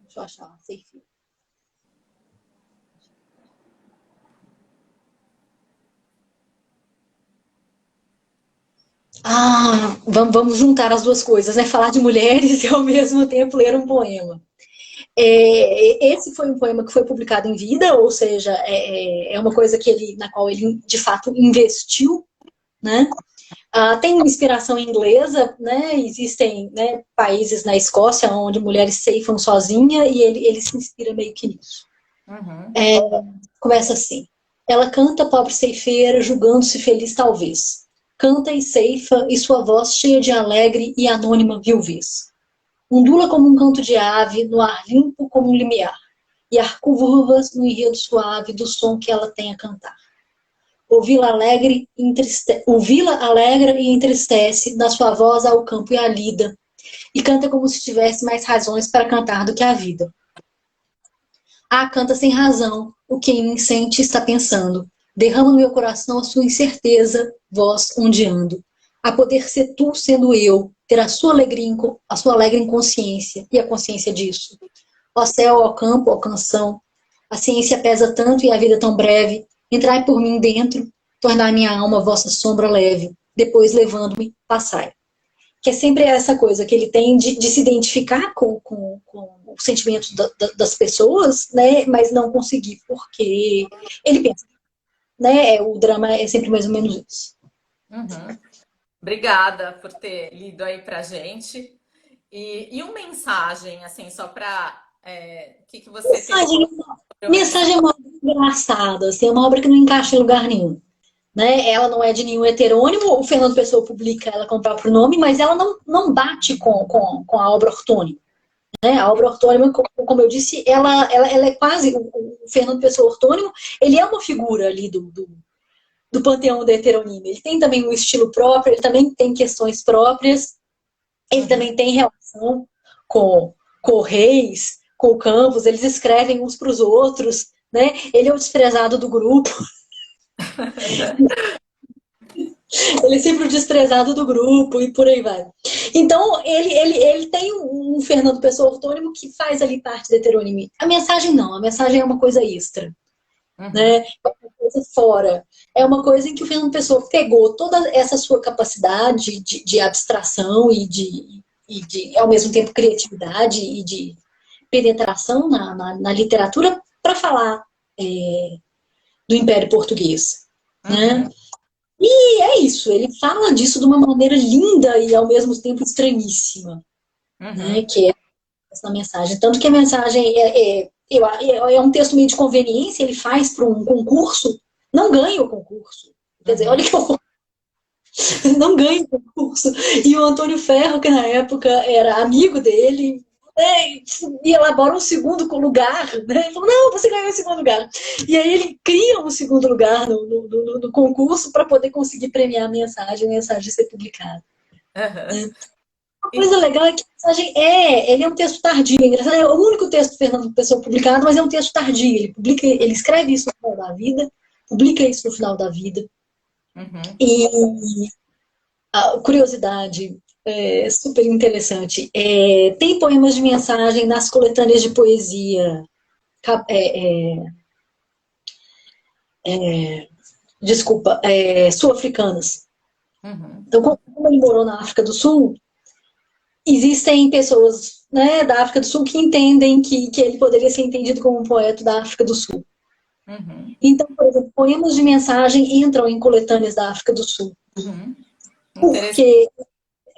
B: Deixa eu achar, ceifeira. Vamos juntar as duas coisas, né? Falar de mulheres e ao mesmo tempo ler um poema. Esse foi um poema que foi publicado em vida, ou seja, é uma coisa que ele, na qual ele de fato investiu, né? Tem uma inspiração inglesa, né? Existem, né, países na Escócia onde mulheres ceifam sozinha e ele se inspira meio que nisso.
A: Uhum.
B: Começa assim. Ela canta, pobre ceifeira, julgando-se feliz talvez. Canta e ceifa, e sua voz cheia de alegre e anônima viuvez. Ondula como um canto de ave, no ar limpo como um limiar, e arcurvas no enredo suave do som que ela tem a cantar. Ouvi-la alegra e entristece, da sua voz ao campo e à lida, e canta como se tivesse mais razões para cantar do que a vida. Canta sem razão, o que em mim sente está pensando. Derrama no meu coração a sua incerteza, voz ondeando. A poder ser tu sendo eu, ter a sua alegre inconsciência e a consciência disso. Ó céu, ó campo, ó canção, a ciência pesa tanto e a vida tão breve. Entrai por mim dentro, tornar minha alma vossa sombra leve. Depois, levando-me, passai. Que é sempre essa coisa que ele tem de se identificar com os sentimentos das pessoas, né? Mas não conseguir, porque ele pensa, né? O drama é sempre mais ou menos isso.
A: Uhum. Obrigada por ter lido aí pra gente. E uma mensagem, assim, só para. O que você tem
B: Mensagem,
A: sobre o
B: mensagem é uma obra engraçada, assim, é uma obra que não encaixa em lugar nenhum. Né? Ela não é de nenhum heterônimo, o Fernando Pessoa publica ela com o próprio nome, mas ela não bate com a obra ortônica. Né? A obra ortônima, como eu disse, ela é quase. O Fernando Pessoa ortônimo, ele é uma figura ali do panteão da heteronímia. Ele tem também um estilo próprio, ele também tem questões próprias, ele também tem relação com o Reis, com o Campos, eles escrevem uns para os outros. Né? Ele é o desprezado do grupo. Ele é sempre o desprezado do grupo e por aí vai. Então, ele tem um Fernando Pessoa ortônimo que faz ali parte da heteronímia. A mensagem não, a mensagem é uma coisa extra, né?
A: Uhum.
B: É uma coisa fora. É uma coisa em que o Fernando Pessoa pegou toda essa sua capacidade de abstração e de, ao mesmo tempo, criatividade e de penetração na literatura para falar do Império Português, né?
A: Uhum.
B: E é isso, ele fala disso de uma maneira linda e ao mesmo tempo estranhíssima, né?
A: Uhum.
B: Que é essa mensagem. Tanto que a mensagem é um texto meio de conveniência, ele faz para um concurso, não ganha o concurso. Quer dizer, olha
A: Uhum.
B: que horror, não ganha o concurso. E o Antônio Ferro, que na época era amigo dele, né, e elabora um segundo lugar, né? Ele falou, não, você ganhou o segundo lugar. E aí ele cria um segundo lugar no concurso para poder conseguir premiar a mensagem ser publicada.
A: Uhum.
B: Né? Uma coisa legal é que a mensagem ele é um texto tardio, é engraçado, é o único texto do Fernando Pessoa publicado, mas é um texto tardio, ele escreve isso no final da vida, publica isso no final da vida.
A: Uhum.
B: E a curiosidade super interessante. Tem poemas de mensagem nas coletâneas de poesia. É, é, Desculpa, sul-africanas.
A: Uhum.
B: Então, como ele morou na África do Sul, existem pessoas, né, da África do Sul que entendem que ele poderia ser entendido como um poeta da África do Sul.
A: Uhum.
B: Então, por exemplo, poemas de mensagem entram em coletâneas da África do Sul.
A: Uhum. Interessante.
B: Porque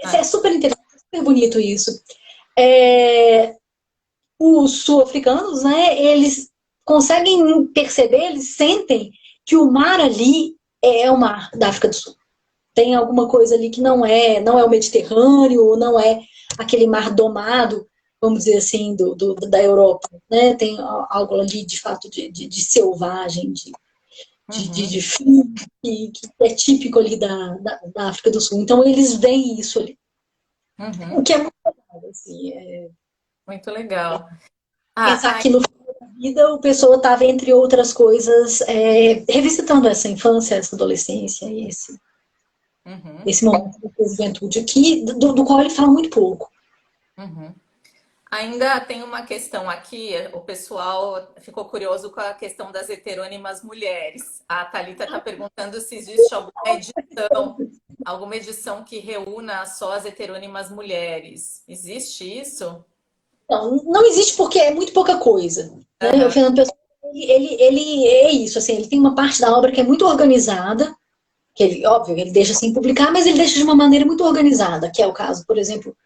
B: é
A: Ah.
B: super interessante, super bonito isso. É, os sul-africanos, né, eles conseguem perceber, eles sentem que o mar ali é o mar da África do Sul. Tem alguma coisa ali que não é o Mediterrâneo, não é aquele mar domado, vamos dizer assim, da Europa. Né? Tem algo ali, de fato, de selvagem,
A: Uhum.
B: de frio, que é típico ali da África do Sul. Então, eles veem isso ali. O
A: Uhum.
B: que é muito legal, assim,
A: Muito legal.
B: pensar
A: Ah,
B: que no final da vida o pessoa estava, entre outras coisas, revisitando essa infância, essa adolescência,
A: uhum.
B: esse momento da juventude aqui, do qual ele fala muito pouco.
A: Uhum. Ainda tem uma questão aqui, o pessoal ficou curioso com a questão das heterônimas mulheres. A Thalita está perguntando se existe alguma edição que reúna só as heterônimas mulheres. Existe isso?
B: Não existe porque é muito pouca coisa. Né? O
A: Aham.
B: Fernando Pessoa, ele é isso, assim, ele tem uma parte da obra que é muito organizada, que ele, óbvio, ele deixa sem publicar, mas ele deixa de uma maneira muito organizada, que é o caso, por exemplo,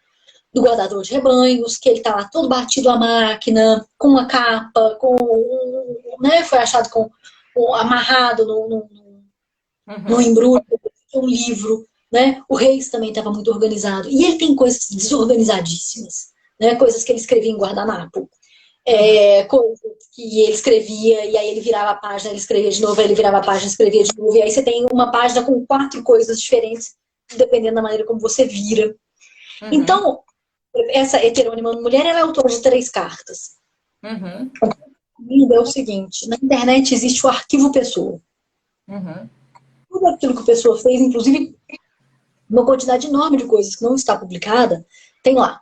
B: do guardador de rebanhos, que ele tá lá todo batido à máquina, com uma capa, né, foi achado amarrado no
A: Uhum.
B: embrulho, um livro, né? O Reis também estava muito organizado. E ele tem coisas desorganizadíssimas, né? Coisas que ele escrevia em guardanapo.
A: Uhum.
B: Coisas que ele escrevia, e aí ele virava a página, ele escrevia de novo, aí ele virava a página, escrevia de novo, e aí você tem uma página com 4 coisas diferentes, dependendo da maneira como você vira.
A: Uhum.
B: Então, essa heterônima mulher, ela é autora de 3 cartas.
A: Uhum.
B: O é o seguinte, na internet existe o arquivo pessoa.
A: Uhum.
B: Tudo aquilo que a pessoa fez, inclusive uma quantidade enorme de coisas que não está publicada, tem lá.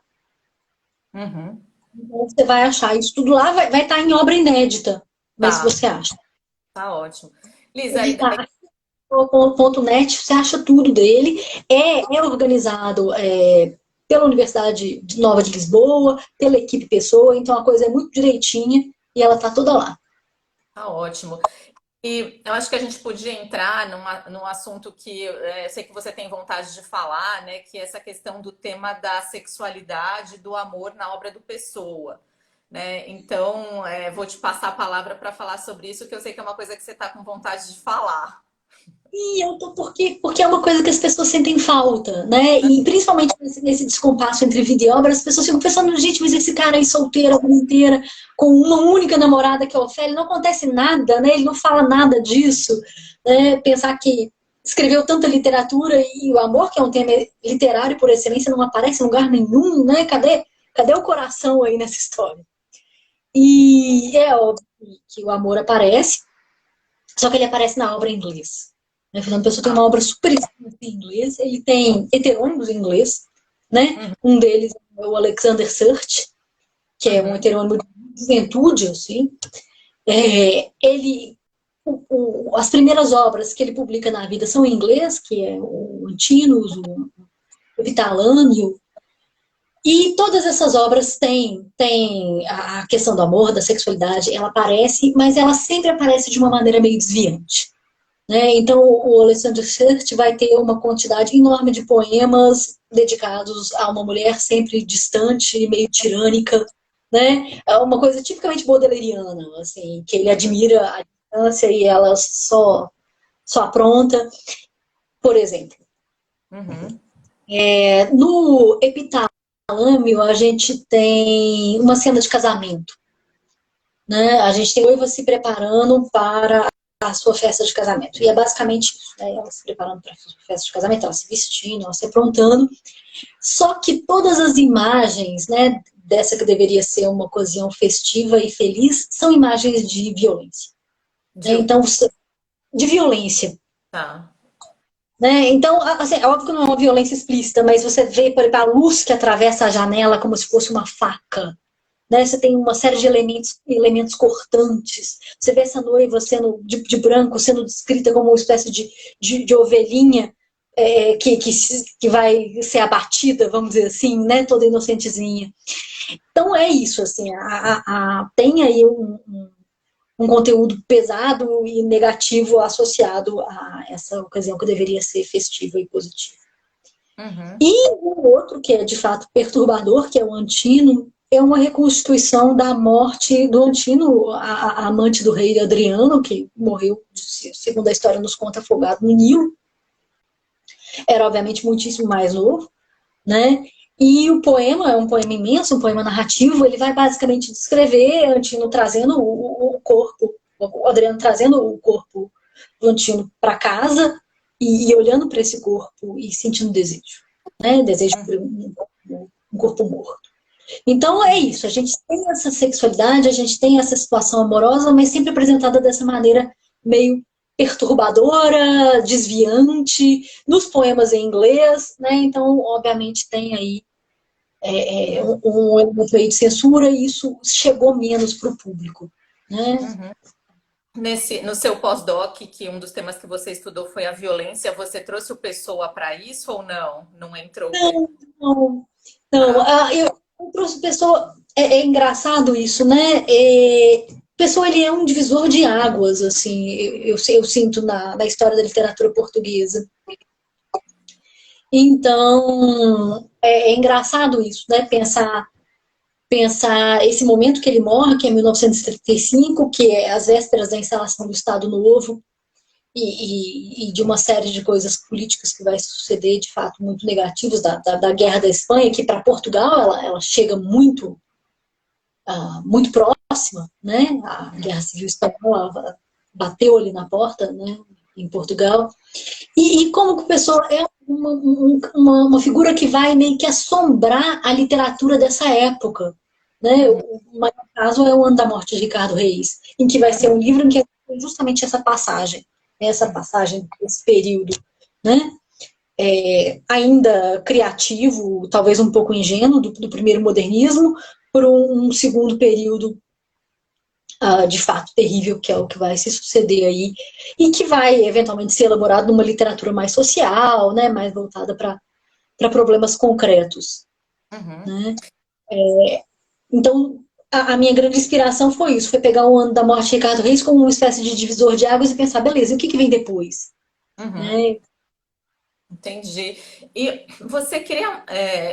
A: Uhum.
B: Então, você vai achar isso tudo lá, vai estar em obra inédita, mas
A: Tá,
B: você acha.
A: tá ótimo. Liz,
B: Editar.net, você acha tudo dele. É organizado pela Universidade Nova de Lisboa, pela equipe Pessoa, então a coisa é muito direitinha e ela está toda lá.
A: tá ótimo. E eu acho que a gente podia entrar num assunto que eu sei que você tem vontade de falar, né? Que é essa questão do tema da sexualidade, do amor na obra do Pessoa, né? Então, vou te passar a palavra para falar sobre isso, que eu sei que é uma coisa que você está com vontade de falar.
B: E eu tô porque é uma coisa que as pessoas sentem falta, né? E principalmente nesse descompasso entre vida e obra, as pessoas ficam pensando, gente, mas esse cara aí solteiro a vida inteira, com uma única namorada que é a Ofélia, não acontece nada, né? Ele não fala nada disso, né? Pensar que escreveu tanta literatura e o amor, que é um tema literário por excelência, não aparece em lugar nenhum, né? Cadê o coração aí nessa história? E é óbvio que o amor aparece, só que ele aparece na obra em inglês. Né? Fernando Pessoa tem
A: Ah,
B: uma obra super extensa em inglês, ele tem heterônimos em inglês, né?
A: uhum,
B: Um deles é o Alexander Surt, que é um
A: uhum,
B: heterônimo de juventude, assim. Ele, as primeiras obras que ele publica na vida são em inglês, que é o Antinous, o Vitalânio, e todas essas obras têm a questão do amor, da sexualidade, ela aparece, mas ela sempre aparece de uma maneira meio desviante. Né? Então, o Alexander Schirt vai ter uma quantidade enorme de poemas dedicados a uma mulher sempre distante, meio tirânica, né? É uma coisa tipicamente baudelairiana, assim, que ele
A: uhum,
B: admira a distância e ela só apronta. Por exemplo,
A: uhum.
B: no Epitalâmio a gente tem uma cena de casamento, né? A gente tem noiva se preparando para a sua festa de casamento. E é basicamente isso, né? Ela se preparando para a sua festa de casamento, ela se vestindo, ela se aprontando. Só que todas as imagens, né, dessa que deveria ser uma ocasião festiva e feliz, são imagens de violência. Né?
A: De...
B: Então, de violência.
A: Tá.
B: Né? Então, assim, é óbvio que não é uma violência explícita, mas você vê, por exemplo, a luz que atravessa a janela como se fosse uma faca. Né? Você tem uma série de elementos cortantes. Você vê essa noiva sendo de branco, sendo descrita como uma espécie de ovelhinha que vai ser abatida, vamos dizer assim, né? Toda inocentezinha. Então é isso, assim, tem aí um conteúdo pesado e negativo associado a essa ocasião que deveria ser festiva e positiva.
A: Uhum.
B: E o outro, que é de fato perturbador, que é o Antino, é uma reconstituição da morte do Antino, a amante do rei Adriano, que morreu, segundo a história nos conta, afogado no Nilo. Era, obviamente, muitíssimo mais novo, né? E o poema é um poema imenso, um poema narrativo. Ele vai basicamente descrever Antino trazendo o corpo, o Adriano trazendo o corpo do Antino para casa e olhando para esse corpo e sentindo desejo, né? Desejo por um corpo morto. Então é isso, a gente tem essa sexualidade, a gente tem essa situação amorosa, mas sempre apresentada dessa maneira meio perturbadora, desviante, nos poemas em inglês, né? Então, obviamente, tem aí um elemento aí de censura e isso chegou menos para o público, né?
A: Uhum. No seu pós-doc, que um dos temas que você estudou foi a violência, você trouxe o Pessoa para isso ou não? Não entrou?
B: Não, não.
A: Tá.
B: Eu trouxe pessoa. É engraçado isso, né? Pessoa, ele é um divisor de águas, assim, eu sinto na história da literatura portuguesa. Então, é engraçado isso, né? Pensar esse momento que ele morre, que é 1935, que é as vésperas da instalação do Estado Novo, e de uma série de coisas políticas que vai suceder, de fato, muito negativas, da Guerra da Espanha, que para Portugal ela chega muito próxima, né? A Guerra Civil Espanhola bateu ali na porta, né? Em Portugal. E como que o Pessoa é uma figura que vai meio que assombrar a literatura dessa época. Né? O maior caso é o Ano da Morte de Ricardo Reis, em que vai ser um livro em que é justamente essa passagem, esse período, né? Ainda criativo, talvez um pouco ingênuo, do primeiro modernismo, por um segundo período de fato terrível, que é o que vai se suceder aí, e que vai eventualmente ser elaborado numa literatura mais social, né, mais voltada para problemas concretos.
A: Uhum.
B: Né? Então, a minha grande inspiração foi isso, foi pegar o Ano da Morte de Ricardo Reis como uma espécie de divisor de águas e pensar, beleza, e o que vem depois?
A: Uhum.
B: Né?
A: Entendi. E você queria,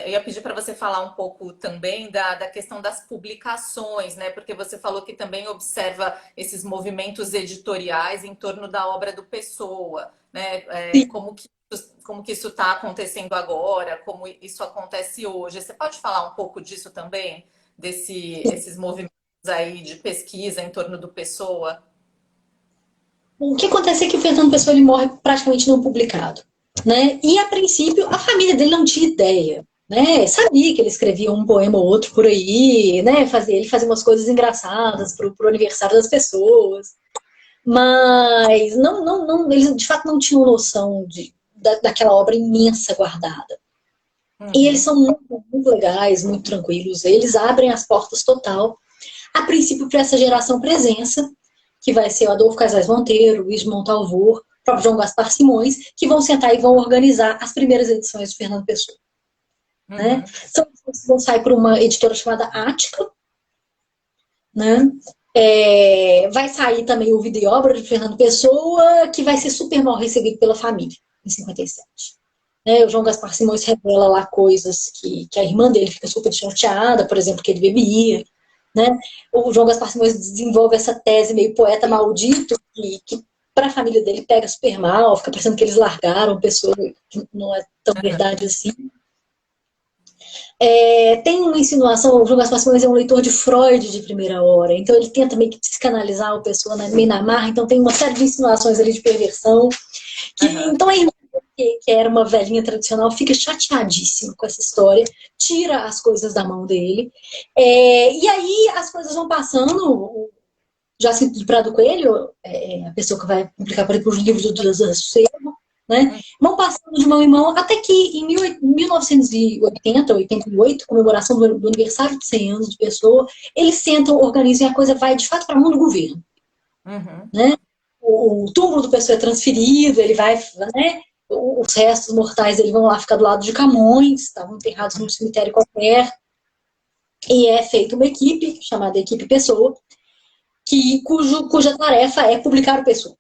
A: eu ia pedir para você falar um pouco também da questão das publicações, né? Porque você falou que também observa esses movimentos editoriais em torno da obra do Pessoa, né? Como que isso está acontecendo agora, como isso acontece hoje. Você pode falar um pouco disso também? Esses movimentos aí de pesquisa em torno do Pessoa?
B: O que acontece é que o Fernando Pessoa ele morre praticamente não publicado. Né? E, a princípio, a família dele não tinha ideia. Né? Sabia que ele escrevia um poema ou outro por aí, né? Ele fazia umas coisas engraçadas pro aniversário das pessoas. Mas eles de fato não tinham noção daquela obra imensa guardada. E eles
A: Uhum,
B: são muito legais, muito tranquilos. Eles abrem as portas total, a princípio, para essa geração presença, que vai ser o Adolfo Casais Monteiro, Luiz de Montalvor, o próprio João Gaspar Simões, que vão sentar e vão organizar as primeiras edições do Fernando Pessoa. Né?
A: uhum,
B: São edições que vão sair por uma editora chamada Ática. Né? Vai sair também o Vida e Obra de Fernando Pessoa, que vai ser super mal recebido pela família, em 57. O João Gaspar Simões revela lá coisas que a irmã dele fica super chateada, por exemplo, que ele bebia. Né? O João Gaspar Simões desenvolve essa tese meio poeta maldito, que para a família dele pega super mal, fica parecendo que eles largaram pessoa que não é tão verdade assim. Tem uma insinuação, o João Gaspar Simões é um leitor de Freud de primeira hora, então ele tenta meio que psicanalizar a pessoa meio na marra, então tem uma série de insinuações ali de perversão,
A: uhum,
B: então a irmã, que era uma velhinha tradicional, fica chateadíssima com essa história, tira as coisas da mão dele, e aí as coisas vão passando, já cito de Prado Coelho, a pessoa que vai publicar, por exemplo, os livros do Sossego, né?
A: uhum,
B: Vão passando de mão em mão, até que em 1980, 88, comemoração do aniversário de 100 anos de Pessoa, eles sentam, organizam e a coisa vai de fato para a mão do governo.
A: uhum,
B: Né? O túmulo do Pessoa é transferido, ele vai, né? Os restos mortais eles vão lá ficar do lado de Camões, estavam enterrados num cemitério qualquer, e é feita uma equipe, chamada Equipe Pessoa, cuja tarefa é publicar o Pessoa.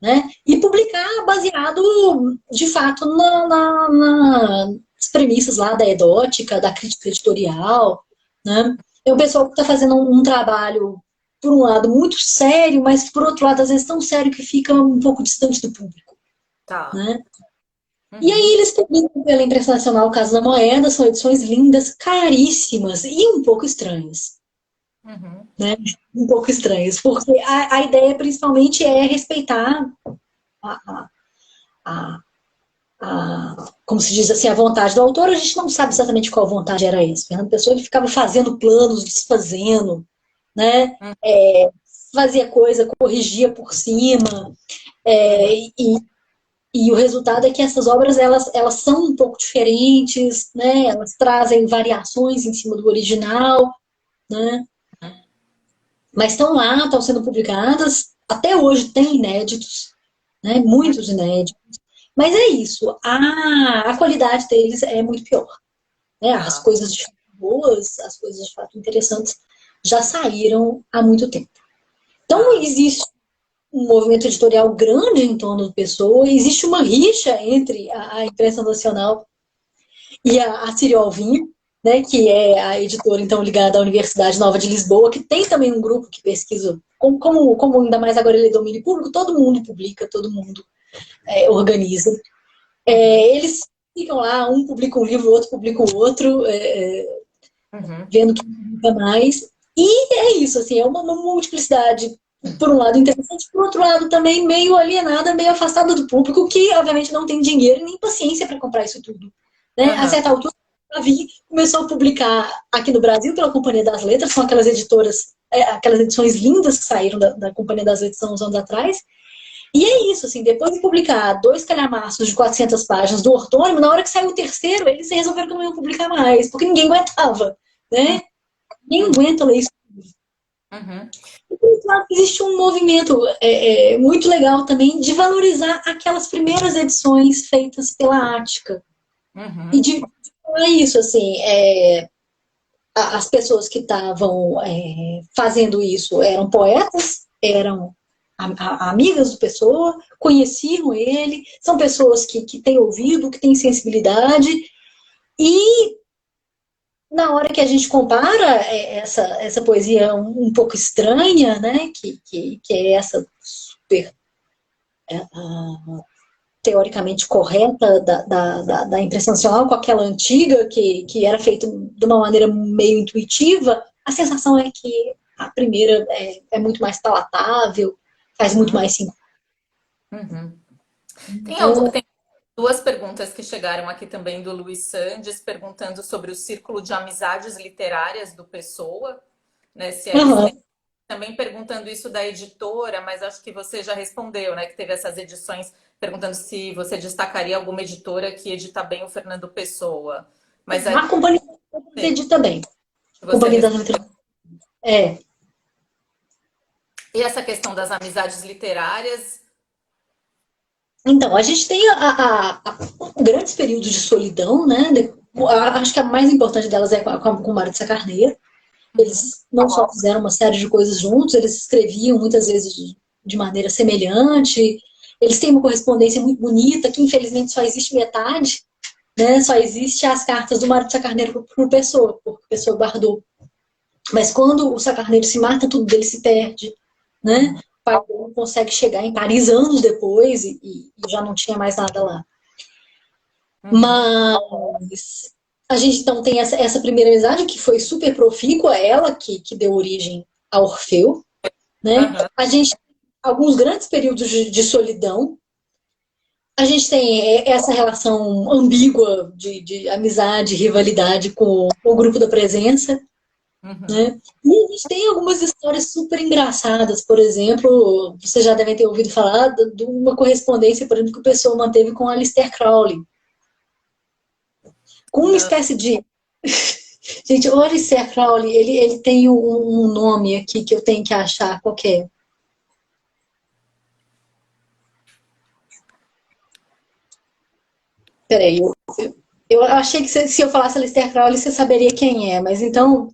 B: Né? E publicar baseado, de fato, nas premissas lá da edótica, da crítica editorial. Né? É um pessoal que está fazendo um trabalho, por um lado, muito sério, mas, por outro lado, às vezes tão sério que fica um pouco distante do público.
A: tá.
B: Né? E aí
A: Uhum,
B: eles publicam pela Imprensa Nacional o Caso da Moeda, são edições lindas, caríssimas e um pouco estranhas.
A: uhum,
B: Né? Um pouco estranhas, porque a ideia principalmente é respeitar a, a, como se diz assim, a vontade do autor. A gente não sabe exatamente qual vontade era essa. Fernando Pessoa ele ficava fazendo planos, desfazendo, né?
A: uhum,
B: Fazia coisa, corrigia por cima,
A: uhum,
B: e o resultado é que essas obras elas são um pouco diferentes, né? Elas trazem variações em cima do original, né? Mas estão lá, estão sendo publicadas. Até hoje tem inéditos, né? Muitos inéditos. Mas é isso, a qualidade deles é muito pior. Né? As
A: tá.
B: coisas de fato boas, as coisas de fato interessantes, já saíram há muito tempo. Então,
A: Tá.
B: existe um movimento editorial grande em torno do Pessoa, existe uma rixa entre a imprensa nacional e a Círio Alvim, né, que é a editora, então, ligada à Universidade Nova de Lisboa, que tem também um grupo que pesquisa, como ainda mais agora ele é domínio público, todo mundo publica, todo mundo organiza.
A: Uhum.
B: Eles ficam lá, um publica um livro, o outro publica o outro,
A: Uhum.
B: vendo quem publica mais. E é isso, assim, é uma multiplicidade, por um lado interessante, por outro lado também meio alienada, meio afastada do público, que obviamente não tem dinheiro nem paciência para comprar isso tudo. Né? A
A: Uhum.
B: certa altura, a Vi começou a publicar aqui no Brasil pela Companhia das Letras, são aquelas editoras, aquelas edições lindas que saíram da Companhia das Letras há uns anos atrás. E é isso, assim, depois de publicar 2 calhamaços de 400 páginas do Ortônimo, na hora que saiu o terceiro, eles resolveram que não iam publicar mais, porque ninguém aguentava, né? Ninguém
A: Uhum.
B: aguenta ler isso.
A: Uhum.
B: Claro, existe um movimento muito legal também de valorizar aquelas primeiras edições feitas pela Ática. E
A: Uhum.
B: de falar isso, assim, as pessoas que estavam fazendo isso eram poetas, eram amigas do Pessoa, conheciam ele, são pessoas que têm ouvido, que têm sensibilidade, e na hora que a gente compara essa poesia um pouco estranha, né, que é essa super teoricamente correta da impressão nacional com aquela antiga, que era feita de uma maneira meio intuitiva, a sensação é que a primeira é muito mais palatável, faz muito
A: Uhum.
B: mais sentido.
A: Uhum.
B: Então,
A: Tem duas perguntas que chegaram aqui também do Luiz Sandes, perguntando sobre o círculo de amizades literárias do Pessoa, né? Se é
B: uhum.
A: recente. Também perguntando isso da editora, mas acho que você já respondeu, né? Que teve essas edições, perguntando se você destacaria alguma editora que edita bem o Fernando Pessoa. Mas aí,
B: A Companhia das Letras
A: sim,
B: edita bem.
A: você
B: Companhia das
A: respondeu.
B: Letras. É.
A: E essa questão das amizades literárias.
B: Então, a gente tem grandes períodos de solidão, né? Acho que a mais importante delas é com o Mário de Sacarneiro.
A: Uhum,
B: Eles não só fizeram uma série de coisas juntos, eles escreviam muitas vezes de maneira semelhante. Eles têm uma correspondência muito bonita, que infelizmente só existe metade, né? Só existe as cartas do Mário de Sacarneiro por Pessoa, porque Pessoa guardou. Mas quando o Sacarneiro se mata, tudo dele se perde, né?
A: uhum,
B: O pai dele consegue chegar em Paris anos depois e já não tinha mais nada lá.
A: uhum,
B: Mas a gente então tem essa primeira amizade que foi super profícua, ela que deu origem a Orfeu, né?
A: uhum,
B: A gente tem alguns grandes períodos de solidão. A gente tem essa relação ambígua de amizade, rivalidade com o grupo da presença,
A: uhum.
B: né? E a gente tem algumas histórias super engraçadas, por exemplo, vocês já devem ter ouvido falar de uma correspondência, por exemplo, que o pessoal manteve com Aleister Crowley, com uma
A: Não.
B: espécie de... Gente, o Aleister Crowley, ele tem um nome aqui que eu tenho que achar qualquer. Peraí, eu achei que se eu falasse Aleister Crowley, você saberia quem é, mas então...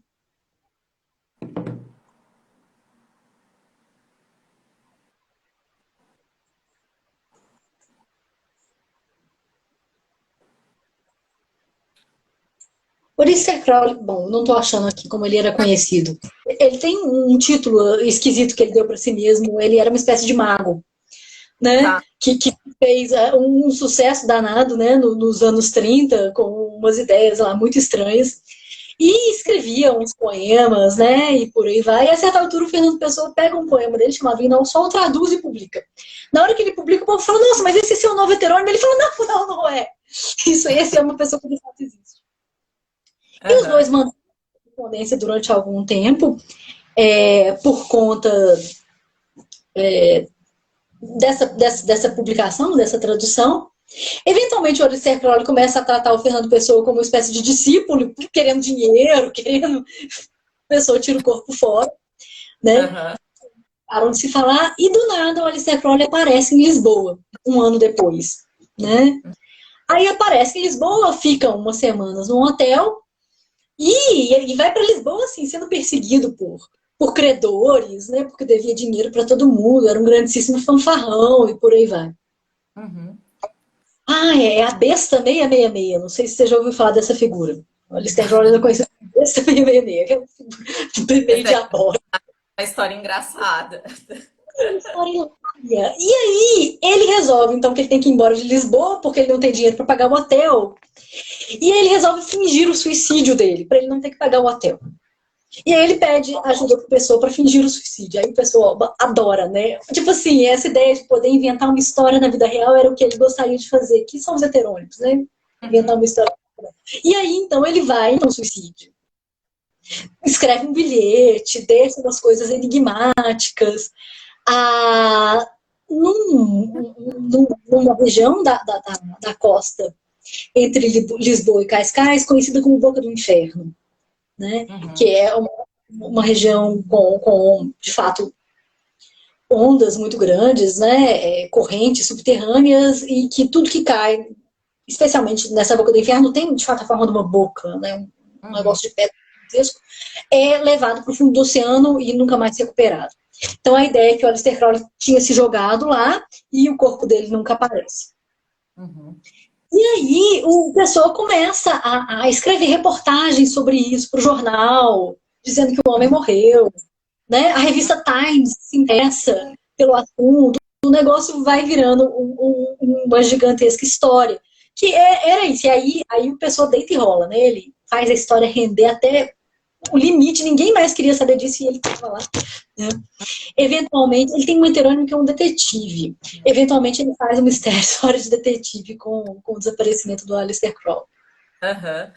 B: O Aleister Crowley, bom, não estou achando aqui como ele era conhecido. Ele tem um título esquisito que ele deu para si mesmo, ele era uma espécie de mago, né?
A: Tá.
B: Que fez um sucesso danado, né? Nos anos 30 com umas ideias lá muito estranhas. E escrevia uns poemas, né? E por aí vai. E a certa altura o Fernando Pessoa pega um poema dele chamado Vinal ao Sol, traduz e publica. Na hora que ele publica, o povo fala, nossa, mas esse é seu novo heterônimo. Ele fala, não, não, não é. Isso aí esse é uma pessoa que de fato existe. E os
A: Aham,
B: dois mandaram correspondência durante algum tempo, por conta dessa publicação, dessa tradução. Eventualmente o Aleister Crowley começa a tratar o Fernando Pessoa como uma espécie de discípulo, querendo dinheiro, querendo... A pessoa tira o corpo fora, né?
A: aham,
B: Param de se falar, e do nada o Aleister Crowley aparece em Lisboa, um ano depois, né? Aí aparece em Lisboa, fica umas semanas num hotel, e vai para Lisboa, assim, sendo perseguido por credores, né? Porque devia dinheiro para todo mundo, era um grandíssimo fanfarrão e por aí vai.
A: Uhum.
B: Ah, é a besta 666. Não sei se você já ouviu falar dessa figura. O Alistair Jordan conheceu a besta 666, que é um bebê
A: Essa é
B: diabólico.
A: uma história engraçada.
B: História hilária. E aí, ele resolve, então, que ele tem que ir embora de Lisboa, porque ele não tem dinheiro para pagar o hotel. E aí ele resolve fingir o suicídio dele, para ele não ter que pagar o hotel. E aí ele pede ajuda pro pessoa para fingir o suicídio. Aí o pessoal adora, né? Tipo assim, essa ideia de poder inventar uma história na vida real era o que ele gostaria de fazer, que são os heterônimos, né? Inventar
A: Uhum.
B: uma história. E aí, então, ele vai no suicídio. Escreve um bilhete, deixa umas coisas enigmáticas. Ah, numa região da costa entre Lisboa e Cascais, conhecida como Boca do Inferno, né? Que
A: Uhum.
B: é uma região com, de fato, ondas muito grandes, né? Correntes subterrâneas e que tudo que cai, especialmente nessa Boca do Inferno, tem de fato a forma de uma boca, né? Um
A: Uhum.
B: negócio de pedra gigantesco, é levado para o fundo do oceano e nunca mais recuperado. Então a ideia é que o Aleister Crowley tinha se jogado lá e o corpo dele nunca aparece.
A: Uhum.
B: E aí o pessoal começa a escrever reportagens sobre isso para o jornal, dizendo que o homem morreu. Né? A revista Times se interessa pelo assunto, o negócio vai virando uma gigantesca história. Que era isso. E aí o pessoal deita e rola, né? Ele faz a história render até o limite, ninguém mais queria saber disso e ele estava lá. Né? Eventualmente, ele tem um heterônimo que é um detetive. Eventualmente, ele faz uma história de detetive com o desaparecimento do Aleister Crowley.
A: Aham.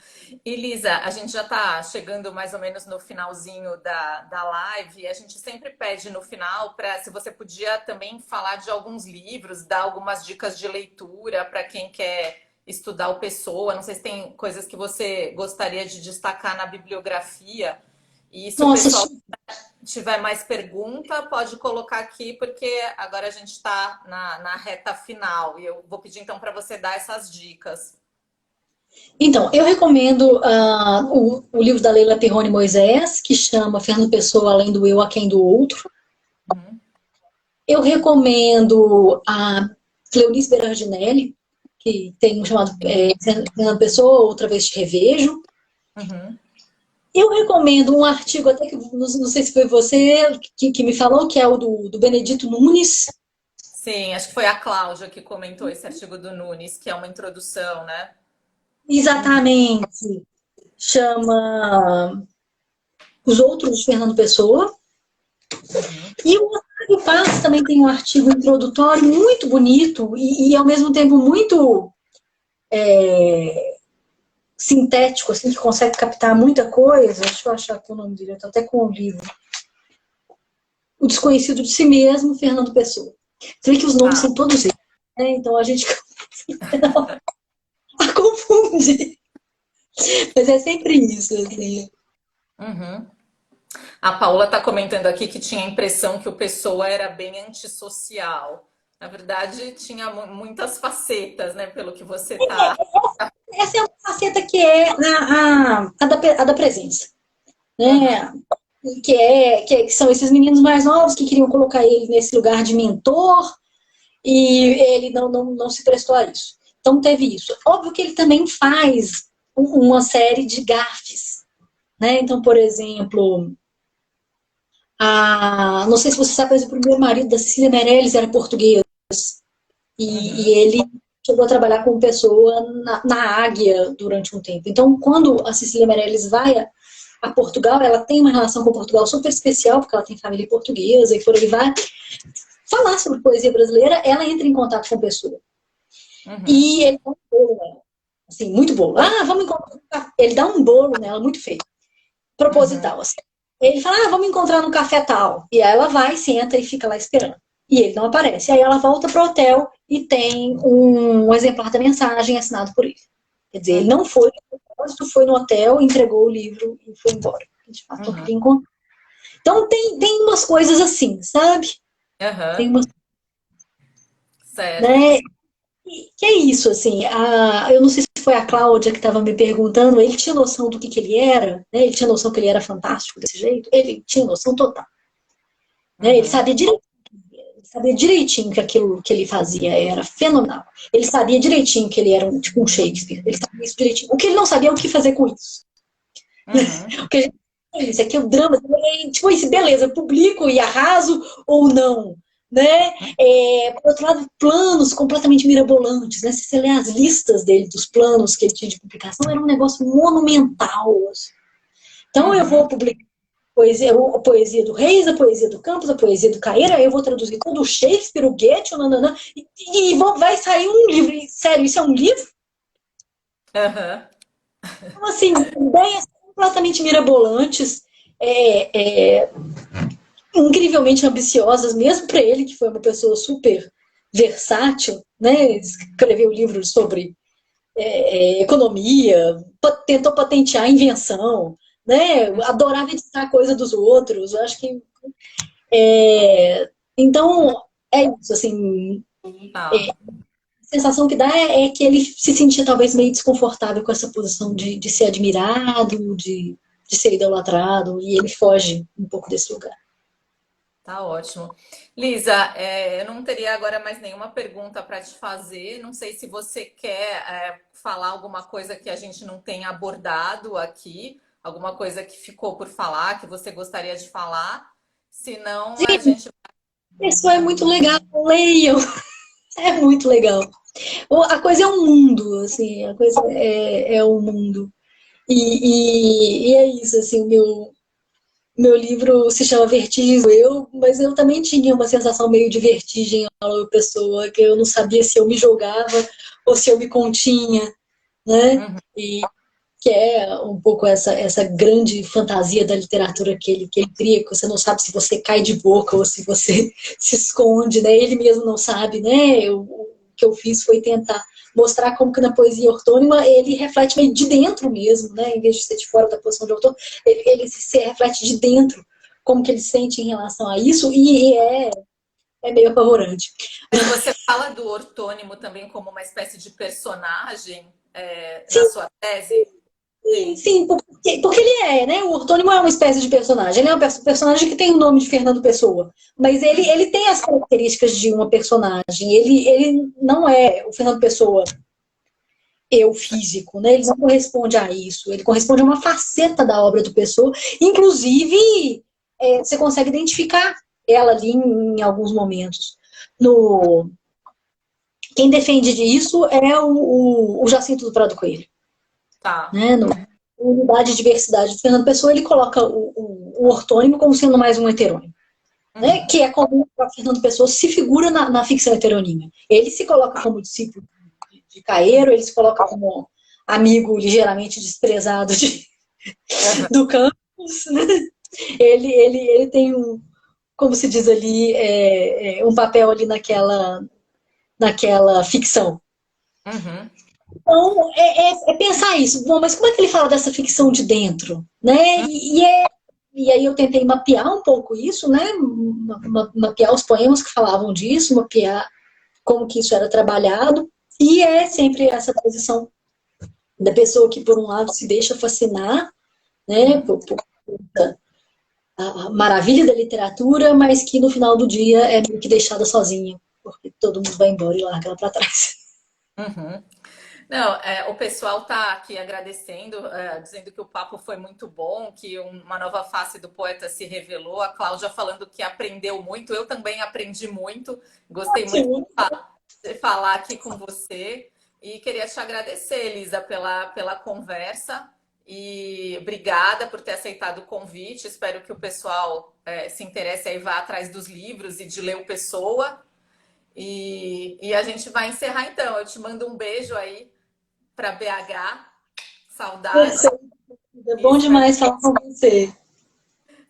A: E Lisa, a gente já está chegando mais ou menos no finalzinho da live, e a gente sempre pede no final para se você podia também falar de alguns livros, dar algumas dicas de leitura para quem quer estudar o Pessoa. Não sei se tem coisas que você gostaria de destacar na bibliografia. E se o
B: Nossa,
A: pessoal tiver mais pergunta, pode colocar aqui, porque agora a gente está na reta final. E eu vou pedir então para você dar essas dicas.
B: então, eu recomendo o livro da Leila Perrone Moisés, que chama Fernando Pessoa, Além do Eu, a Quem do Outro.
A: Uhum.
B: Eu recomendo a Cleonice Berardinelli, que tem um chamado Fernando Pessoa, Outra Vez Te Revejo.
A: Uhum.
B: Eu recomendo um artigo, até que não sei se foi você que me falou, que é o do Benedito Nunes.
A: Sim, acho que foi a Cláudia que comentou esse artigo do Nunes, que é uma introdução, né? Uhum.
B: Exatamente. Chama Os Outros de Fernando Pessoa.
A: Uhum.
B: E o Otávio Paz também tem um artigo introdutório muito bonito e ao mesmo tempo muito sintético, assim, que consegue captar muita coisa. Deixa eu achar aqui o nome dele, eu tô até com o livro. O Desconhecido de Si Mesmo, Fernando Pessoa. Você vê que os nomes
A: Ah,
B: são todos eles, né? Então a gente a confunde. Mas é sempre isso, assim.
A: uhum. A Paula está comentando aqui que tinha a impressão que o Pessoa era bem antissocial. Na verdade, tinha muitas facetas, né? Pelo que você está.
B: Essa é uma faceta que é a da presença,
A: Uhum.
B: né? Que são esses meninos mais novos que queriam colocar ele nesse lugar de mentor e ele não se prestou a isso. Então teve isso. Óbvio que ele também faz uma série de gafes, né? Então, por exemplo, não sei se você sabe, mas o primeiro marido da Cecília Meirelles era português e
A: Uhum.
B: ele chegou a trabalhar com pessoa na Águia durante um tempo. Então, quando a Cecília Meirelles vai a Portugal, ela tem uma relação com Portugal super especial, porque ela tem família portuguesa e por aí vai. Falar sobre poesia brasileira, ela entra em contato com a pessoa.
A: Uhum.
B: E ele dá um bolo nela. Assim, muito bolo.
A: Oi?
B: Ah, vamos encontrar. Ele dá um bolo nela, muito feio.
A: Uhum.
B: Proposital, assim. Ele fala, vamos encontrar no café tal. E aí ela vai, senta e fica lá esperando. E ele não aparece. Aí ela volta pro hotel e tem um exemplar da mensagem assinado por ele. Quer dizer, ele
A: Uhum.
B: não foi, foi no hotel, entregou o livro e foi embora. De fato, não
A: Uhum.
B: queria encontrar. Então tem umas coisas assim, sabe? Tem
A: Uhum.
B: umas,
A: Certo.
B: né? que é isso, assim, eu não sei se foi a Cláudia que estava me perguntando, ele tinha noção do que ele era, né? Ele tinha noção que ele era fantástico desse jeito? Ele tinha noção total, né?
A: Uhum,
B: Ele sabia direitinho que aquilo que ele fazia era fenomenal. Ele sabia direitinho que ele era tipo um Shakespeare, ele sabia isso direitinho. O que ele não sabia é o que fazer com isso.
A: uhum,
B: O que a gente isso aqui é o drama, tipo, isso, beleza, publico e arraso ou não, né? Por outro lado, planos completamente mirabolantes, né? Se você lê as listas dele, dos planos que ele tinha de publicação, era um negócio monumental. Assim. Então eu
A: uhum.
B: vou publicar a poesia do Reis, a poesia do Campos, a poesia do Caeira, aí eu vou traduzir todo o Shakespeare, o Goethe, o nananã, vai sair um livro. E, sério, isso é um livro?
A: Aham.
B: Então, assim, ideias completamente mirabolantes, é, é, incrivelmente ambiciosas, mesmo para ele, que foi uma pessoa super versátil, né? Escreveu livros sobre economia, tentou patentear a invenção, né? Adorava editar coisa dos outros. Eu acho que então é isso, assim,
A: Tá.
B: a sensação que dá é que ele se sentia talvez meio desconfortável com essa posição de ser admirado, de ser idolatrado, e ele foge um pouco desse lugar.
A: Tá ótimo. Lisa, eu não teria agora mais nenhuma pergunta para te fazer. Não sei se você quer, falar alguma coisa que a gente não tenha abordado aqui, alguma coisa que ficou por falar, que você gostaria de falar. Se não, a gente.
B: Isso é muito legal, leiam, é muito legal. A coisa é um mundo, assim, a coisa é o mundo. E é isso, assim, meu livro se chama Vertigem, mas eu também tinha uma sensação meio de vertigem ao pessoa, que eu não sabia se eu me julgava ou se eu me continha, né?
A: Uhum.
B: E que é um pouco essa grande fantasia da literatura que ele cria, que você não sabe se você cai de boca ou se você se esconde, né? Ele mesmo não sabe, né? O que eu fiz foi tentar mostrar como que na poesia ortônima ele reflete meio de dentro mesmo, né? Em vez de ser de fora da posição de autor, ele se reflete de dentro, como que ele sente em relação a isso, é meio apavorante.
A: Mas você fala do ortônimo também como uma espécie de personagem, na
B: Sim,
A: sua tese? Sim.
B: sim, porque ele é, né? O Ortônimo é uma espécie de personagem. Ele é um personagem que tem o nome de Fernando Pessoa. Mas ele tem as características de uma personagem. Ele não é o Fernando Pessoa eu físico, né? Ele não corresponde a isso. Ele corresponde a uma faceta da obra do Pessoa. Inclusive, você consegue identificar ela ali em alguns momentos. No, quem defende isso é o Jacinto do Prado Coelho.
A: Tá.
B: Né? No Unidade e Diversidade do Fernando Pessoa, ele coloca o ortônimo como sendo mais um heterônimo. Né?
A: Uhum.
B: Que é como o Fernando Pessoa se figura na ficção heteronímia. Ele se coloca como discípulo de Caeiro, ele se coloca como amigo ligeiramente desprezado
A: Aham.
B: do campus. Né? Ele tem como se diz ali, um papel ali naquela ficção.
A: Uhum.
B: Então, pensar isso. Bom, mas como é que ele fala dessa ficção de dentro? Né? E aí eu tentei mapear um pouco isso, né? Mapear os poemas que falavam disso, mapear como que isso era trabalhado. E é sempre essa posição da pessoa que, por um lado, se deixa fascinar, né?
A: Uhum.
B: Por a maravilha da literatura, mas que no final do dia é meio que deixada sozinha, porque todo mundo vai embora e larga ela para trás.
A: Uhum. Não, o pessoal está aqui agradecendo, dizendo que o papo foi muito bom, que uma nova face do poeta se revelou. A Cláudia falando que aprendeu muito, eu também aprendi muito, gostei muito
B: Ótimo.
A: de falar aqui com você e queria te agradecer, Elisa, pela conversa e obrigada por ter aceitado o convite. Espero que o pessoal se interesse e vá atrás dos livros e de ler o Pessoa. E a gente vai encerrar então. Eu te mando um beijo aí para BH. Saudade
B: Perfeito. É
A: e
B: bom
A: espero
B: demais falar com você.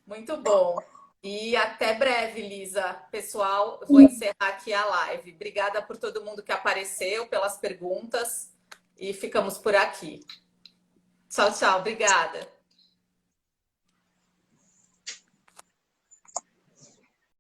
A: muito bom. E até breve, Lisa. Pessoal, vou encerrar aqui a live. Obrigada por todo mundo que apareceu, pelas perguntas e ficamos por aqui. Tchau, tchau. Obrigada.